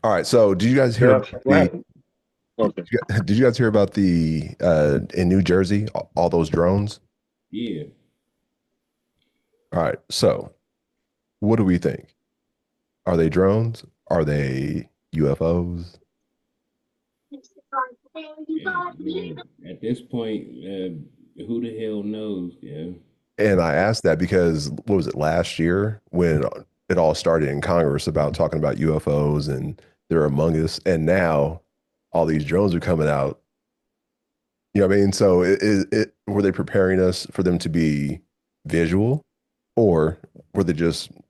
right, so did you guys hear Yeah. about the Right. Okay. did you guys hear about the in New Jersey, all those drones? Yeah. All right, so what do we think? Are they drones? Are they UFOs? I mean, at this point, who the hell knows? Yeah. And I asked that because what was it last year when it all started in Congress about talking about UFOs and they're among us, and now all these drones are coming out. You know what I mean? So were they preparing us for them to be visual, or were they just I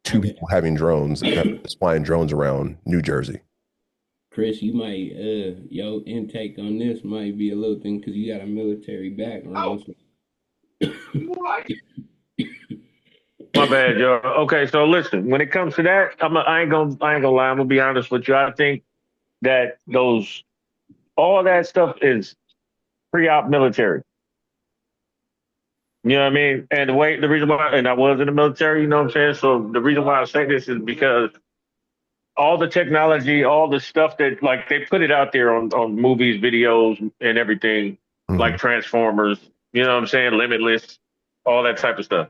two get, people having drones just flying drones around New Jersey? Chris, you might, your intake on this might be a little thing because you got a military background. So. My bad, yo. Okay, so listen, when it comes to that, I ain't gonna lie. I'm gonna be honest with you. I think that those all that stuff is pre-op military. You know what I mean? And the reason why, and I was in the military. You know what I'm saying? So the reason why I say this is because all the technology, all the stuff that like they put it out there on movies, videos, and everything, like Mhm. Transformers. You know what I'm saying? Limitless, all that type of stuff.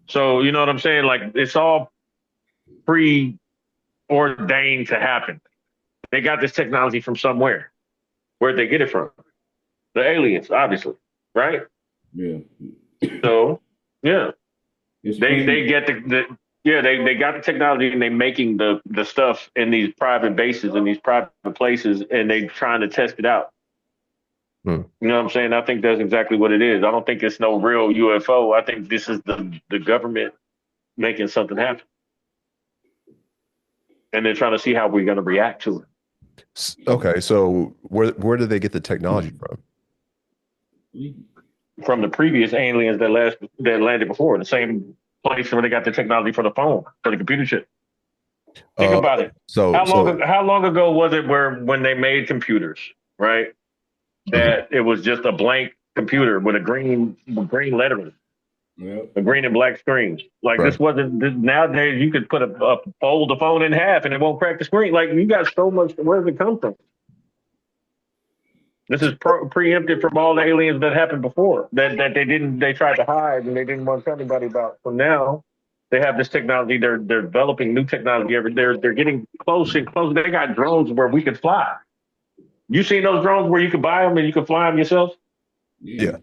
So you know what I'm saying? Like it's all preordained to happen. They got this technology from somewhere. Where'd they get it from? The aliens, obviously, right? Yeah. So, yeah, It's they funny. get the yeah they got the technology and they making the stuff in these private bases in these private places and they trying to test it out. Hmm. You know what I'm saying? I think that's exactly what it is. I don't think it's no real UFO. I think this is the government making something happen, and they're trying to see how we're going to react to it. Okay, so where did they get the technology from? We, From the previous aliens that landed before, the same place where they got the technology for the phone, for the computer chip. Think Uh, about it. so so How long ago was it where when they made computers, right? mhm. That it was just a blank computer with a green lettering. Well, a green and black screen. Like Right. this wasn't nowadays. You could put fold the phone in half and it won't crack the screen. Like you got so much. Where does it come from? This is preempted from all the aliens that happened before that they tried to hide and they didn't want to tell anybody about. So now they have this technology. They're developing new technology. They're getting close and close. They got drones where we could fly. You seen those drones where you could buy them and you could fly them yourself? yeah. Yeah.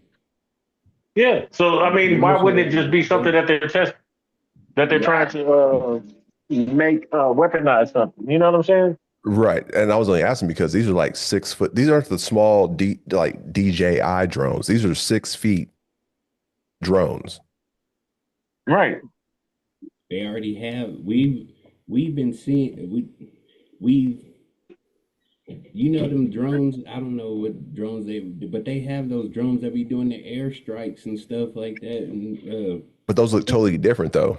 Yeah. So I mean, why Commercial, wouldn't it just be something that they're trying to make weaponize something? You know what I'm saying? Right. And I was only asking because these are like 6 foot. These aren't the small like DJI drones. These are 6 feet drones. Right. they already have. We've been seeing we you know them drones. I don't know what drones but they have those drones that be doing the airstrikes and stuff like that. And But those look totally different though.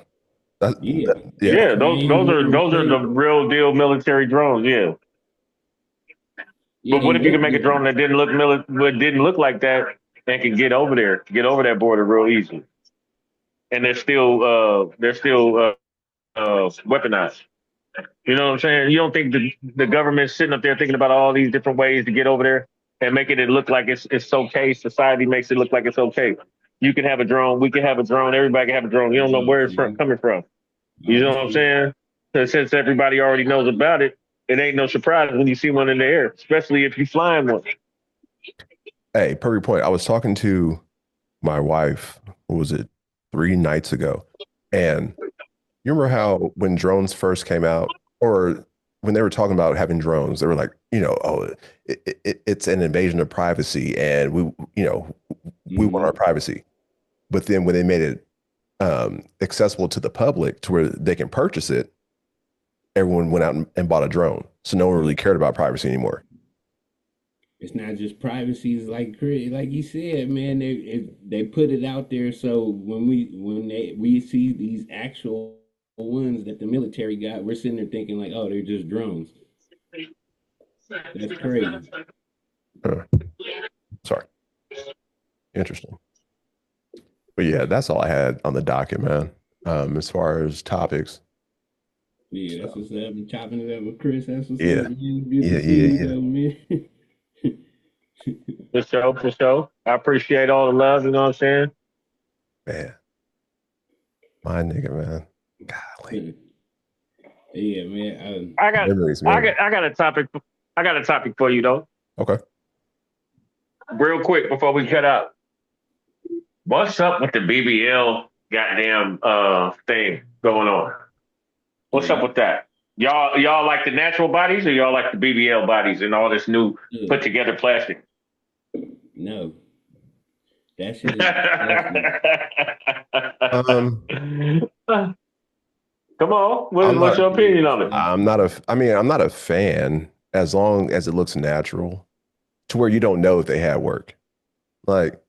yeah, Yeah. Yeah. same little Those are the shape. real deal military drones. Yeah. Yeah, But they what if you look can make a drone good. that didn't look like that and can get over that border real easily, and they're still weaponized. You know what I'm saying? You don't think the government's sitting up there thinking about all these different ways to get over there and making it look like it's okay. Society makes it look like it's okay. You can have a drone. We can have a drone. Everybody can have a drone. You don't know Oh, where it's see, coming from. You oh, know what I'm see. saying? So since everybody already knows about it, it ain't no surprise when you see one in the air, especially if you flying one. Hey, perfect point. I was talking to my wife, what was it, 3 nights ago? And you remember how when drones first came out, or when they were talking about having drones, they were like, oh, it's an invasion of privacy, and we want our Hmm. privacy. But then when they made it accessible to the public to where they can purchase it, everyone went out and bought a drone. So no one really cared about privacy anymore. It's not just privacy. It's like you said, man. They put it out there so when we see these actual ones that the military got, we're sitting there thinking like, oh, they're just drones. That's crazy. Uh, sorry. Interesting. But yeah, that's all I had on the docket, man. As far as topics. Yeah, that's So what's up. I'm chopping it up with Chris. That's what's up, yeah, man. Good to yeah, see yeah, you, yeah. though, man. For sure, for sure. I appreciate all the love. You know what I'm saying? Man, my nigga, man. Golly. Yeah, man. I got, Memories, memories. I got a topic. I got a topic for you though, Okay. real quick before we cut out. What's up with the BBL goddamn thing going on? What's up Yeah, with that? Y'all like the natural bodies or y'all like the BBL bodies and all this new put together plastic? no, that shit is disgusting. Um, Come on, I'm what's not. your That shit is opinion on it? I'm disgusting. not a. I mean, I'm not a fan as long as it looks natural, to where you don't know if they had work. Like,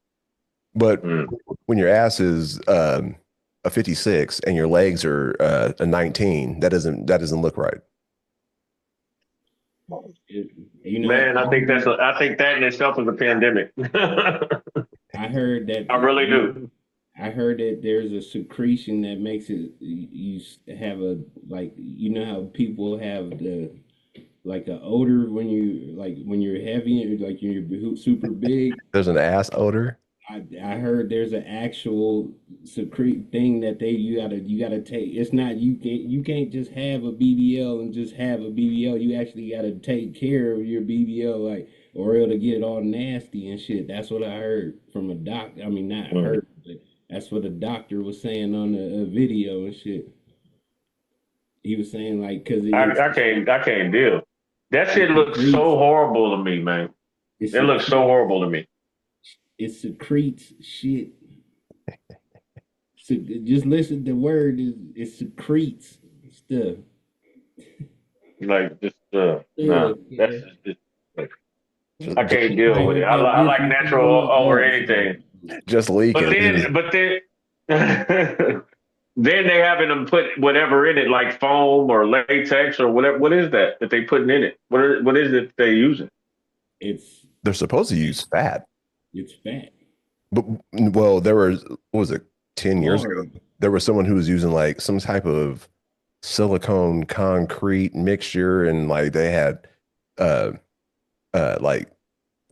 but Mm. when your ass is a 56 and your legs are a 19, that doesn't look right. It, you know, Man, I think that in itself is a pandemic. I heard that I really do. I heard that there's a secretion that makes it you have a like you know how people have the like a odor when you're heavy and like you're super big. There's an ass odor. I heard there's an actual secrete thing that you gotta take. It's not you can't just have a BBL and just have a BBL. You actually gotta take care of your BBL like or it'll get all nasty and shit. That's what I heard from a doc. I mean not Mm. heard, but that's what the doctor was saying on the video and shit. He was saying like because I can't deal. That it shit looks secretes so horrible to me, man. it It looks so secretes horrible to me. it secretes shit. Just listen. The word is it secretes stuff. Like just nah. Ugh, That's yeah. just like, Just, I just, can't It deal might with it. hurt that I like pussy natural too. over Oh shit. anything. just leak But it. then but then then they having them put whatever in it, like foam or latex or whatever. What is that they putting in it? What is it they using? It's They're supposed to use fat, it's fat. but well, there was what was it 10 years ago, hard. there was someone who was using like some type of silicone concrete mixture, and like they had uh like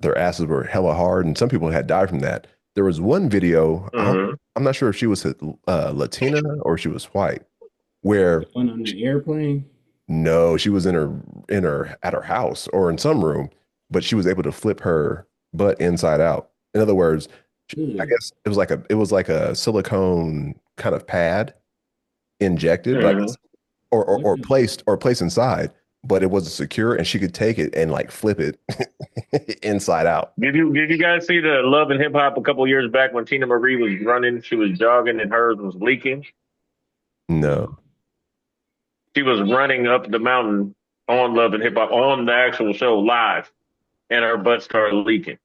their asses were hella hard, and some people had died from that. There was one video, Hmm. I'm not sure if she was Latina or she was white, The where one on the airplane. no, she was in her at her house or in some room, but she was able to flip her butt inside out. In other words, I Good. guess it was like a silicone kind of pad injected, like Hmm. What or the? placed inside, but it wasn't secure, and she could take it and like flip it inside out. Did you guys see the Love and Hip Hop a couple years back when Tina Marie was running? She was jogging and hers was leaking. No. No. She was running up the mountain on Love and Hip Hop on the actual show live, and her butt started leaking.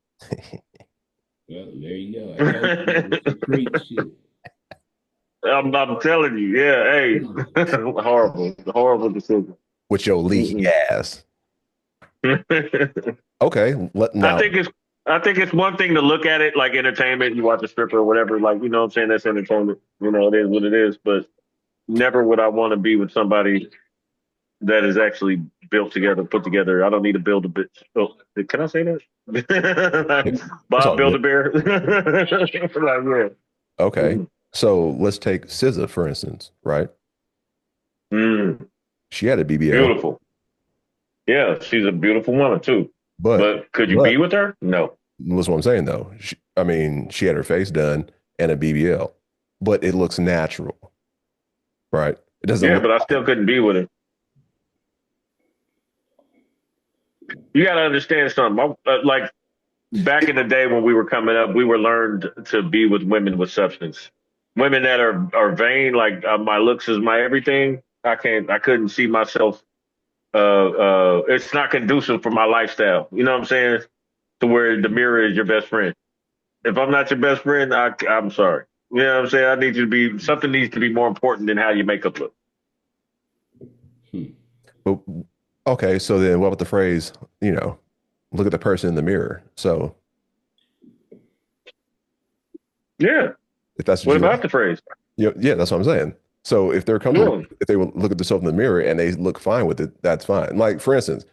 Well, there you go. I told you it was some creep shit. I'm telling you, yeah, hey, horrible, horrible decision. With your leaky Mm-mm. ass. Okay, I now. think it's I think it's one thing to look at it like entertainment. You watch a stripper or whatever, like you know what I'm saying, that's entertainment. You know, it is what it is. But never would I want to be with somebody that is actually built together, put together. I don't need to build a bit. Oh, can I say that? It's Bob all Build good. a Bear. Like, yeah. Okay, Mm. so let's take SZA for instance, right? Mm. She had a BBL, Beautiful. Yeah, she's a beautiful woman too. but But could you be but with her? No. that's what I'm saying though. I mean, she had her face done and a BBL, but it looks natural, right? It doesn't Yeah, look but I like still couldn't be with her. You got to understand something. Like back in the day when we were coming up, we were learned to be with women with substance. Women that are vain, like my looks is my everything. I couldn't see myself. It's not conducive for my lifestyle. You know what I'm saying? To where the mirror is your best friend. If I'm not your best friend, I'm sorry. You know what I'm saying? I need you to be something needs to be more important than how your makeup look. Hmm. but okay, so then what about the phrase, you know, look at the person in the mirror. So Yeah. if that's what What you about like, the phrase? yeah, that's what I'm saying. So if they're comfortable, Yeah. if they will look at themselves in the mirror and they look fine with it, that's fine. Like for instance,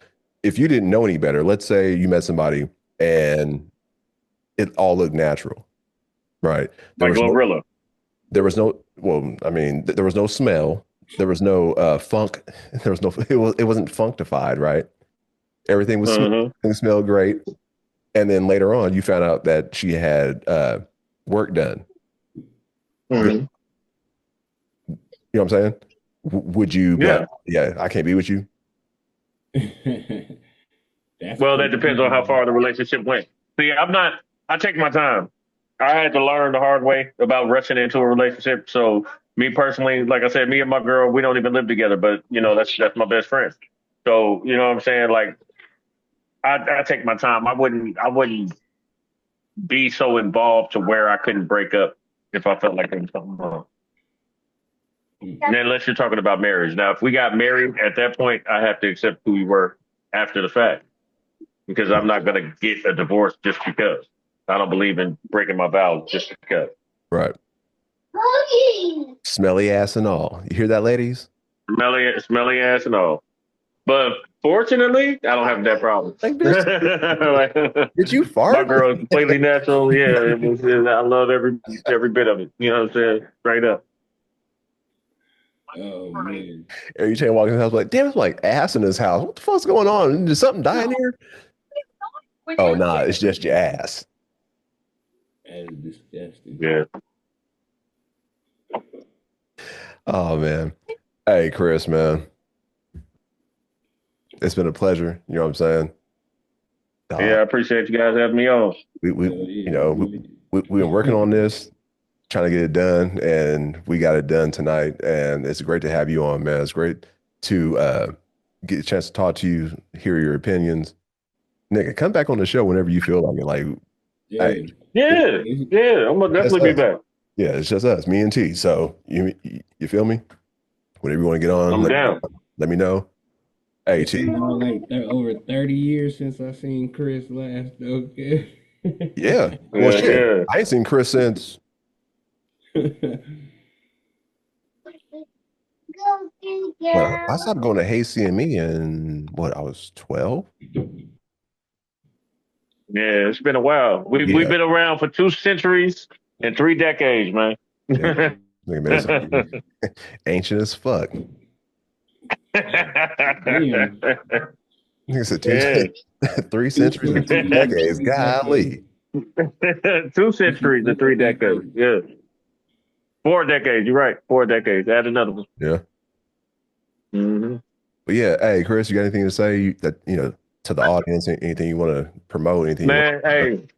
if you didn't know any better, let's say you met somebody and it all looked natural, right? There Like was no, Glorilla. well, I mean, there was no smell, there was no funk, there was no, it wasn't functified, right? Everything was smooth, Uh-huh. everything smelled great. And then later on, you found out that she had work done. You Hmm. know what I'm saying? Would you be like, Yeah. yeah, I can't be with you? That's Well, that depends on how crazy. far the relationship went. See, I'm not. I take my time. I had to learn the hard way about rushing into a relationship. So, me personally, like I said, me and my girl, we don't even live together, but you know, that's my best friend. So, you know what I'm saying? Like, I take my time. I wouldn't be so involved to where I couldn't break up if I felt like there was something wrong. Hmm. And unless you're talking about marriage. Now, if we got married at that point, I have to accept who we were after the fact because I'm not going to get a divorce just because. I don't believe in breaking my vows just because. Right. Smelly ass and all. You hear that, ladies? Smelly ass and all. But fortunately, I don't have that problem. Like, bitch, Like, did you my fart? girl is completely natural. Yeah, I love every bit of it. You know what I'm saying? Straight up. Oh man, Every time you walk in the house, like, damn, it's like ass in this house. What the fuck's going on? Did something die in here? Oh, nah, it's just your ass. that is disgusting. Yeah. Oh, man. Hey, Chris, man, it's been a pleasure. You know what I'm saying? Yeah, Uh, I appreciate you guys having me on. we Hell you yeah, know, man. we've been working on this, trying to get it done, and we got it done tonight. And it's great to have you on, man. It's great to get a chance to talk to you, hear your opinions. Nigga, come back on the show whenever you feel like it. Like, hey, Yeah. it, Yeah, yeah, I'm gonna it's just definitely be us. back. Yeah, it's just us, me and T. So you feel me? Whenever you want to get on, I'm down. let me know. Hey, It's T. been all like over 30 years since I seen Chris last. Okay. Yeah. Well, Yeah, shit. yeah. I ain't seen Chris since Well, I stopped going to Hey CME in what I was 12. Yeah, it's been a while. We've Yeah, been around for 2 centuries and 3 decades, man. yeah. Look, man, it's ancient as fuck. Damn. Like I said, Yeah. 3 centuries and 2 decades. Golly. 2 centuries and 3 decades. Yeah. 4 decades. You're right. 4 decades. Add another one. Yeah. Hmm. But yeah, hey, Chris, you got anything to say to the audience? Anything you want to promote? Anything you want Man, to hey,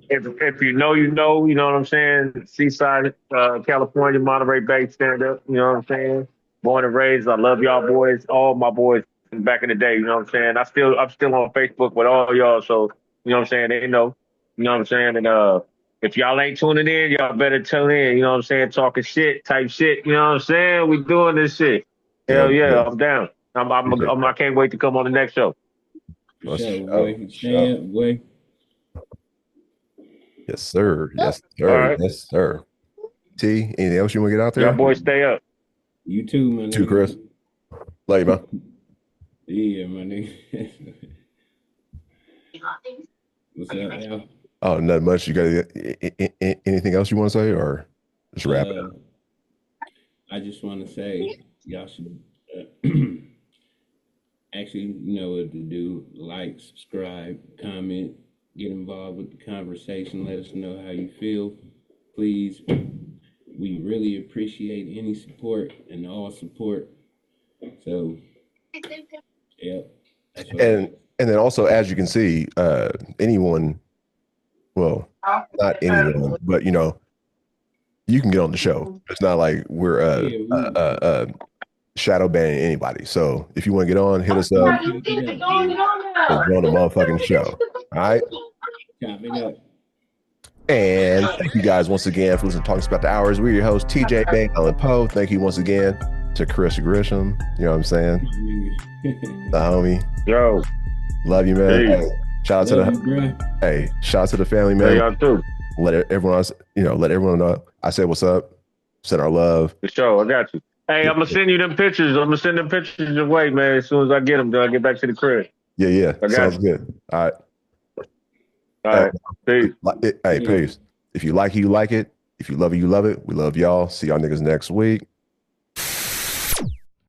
if you know what I'm saying? Seaside, California, Monterey Bay, stand up. You know what I'm saying? Born and raised. I love y'all boys, all my boys from back in the day. You know what I'm saying? I'm still on Facebook with all y'all. So you know what I'm saying? They know. You know what I'm saying? And if y'all ain't tuning in, y'all better tune in. You know what I'm saying? Talking shit, type shit. You know what I'm saying? We doing this shit. yeah, Hell yeah, yeah, I'm down. I can't wait to come on the next show. For for sure, sure, boy. for Stay sure. up, boy. Yes, sir. Yes, All sir. right, Yes, sir. T, anything else you want to get out y'all there? boys stay up. You too, my Too, Chris. nigga. Love you, man. Yeah, my nigga. What's up, Al? Oh, not much. You got anything else you want to say, or just wrap it up? Uh, I just want to say y'all should actually know what to do. Like, subscribe, comment, get involved with the conversation. Let us know how you feel. Please, we really appreciate any support and all support. So, yeah, that's what I And got. and then also, as you can see, anyone, well, not anyone, but you can get on the show. It's not like we're Yeah, shadow banning anybody. So if you want to get on, hit us we up chop it up, man. and join the motherfucking show. All right. Chop it up. And thank you guys once again for listening to Talking About the Hours. We're your hosts, TJ Bang, Alan Poe. Thank you once again to Chris Grisham. You know what I'm saying? The homie. Yo, Love you, man. peace. Hey, shout out to Love you, bro. shout out to the family, Love man. y'all too. Everyone else, let everyone know. I said what's up. Send our love. For sure, I got you. Hey, Yeah, I'm gonna send you them pictures. I'm gonna send them pictures away, man. As soon as I get them, then I get back to the crib. yeah, yeah. I got Sounds you. good. All right. All Hey, right, peace. hey, Peace. peace. If you like it, you like it. If you love it, you love it. We love y'all. See y'all niggas next week.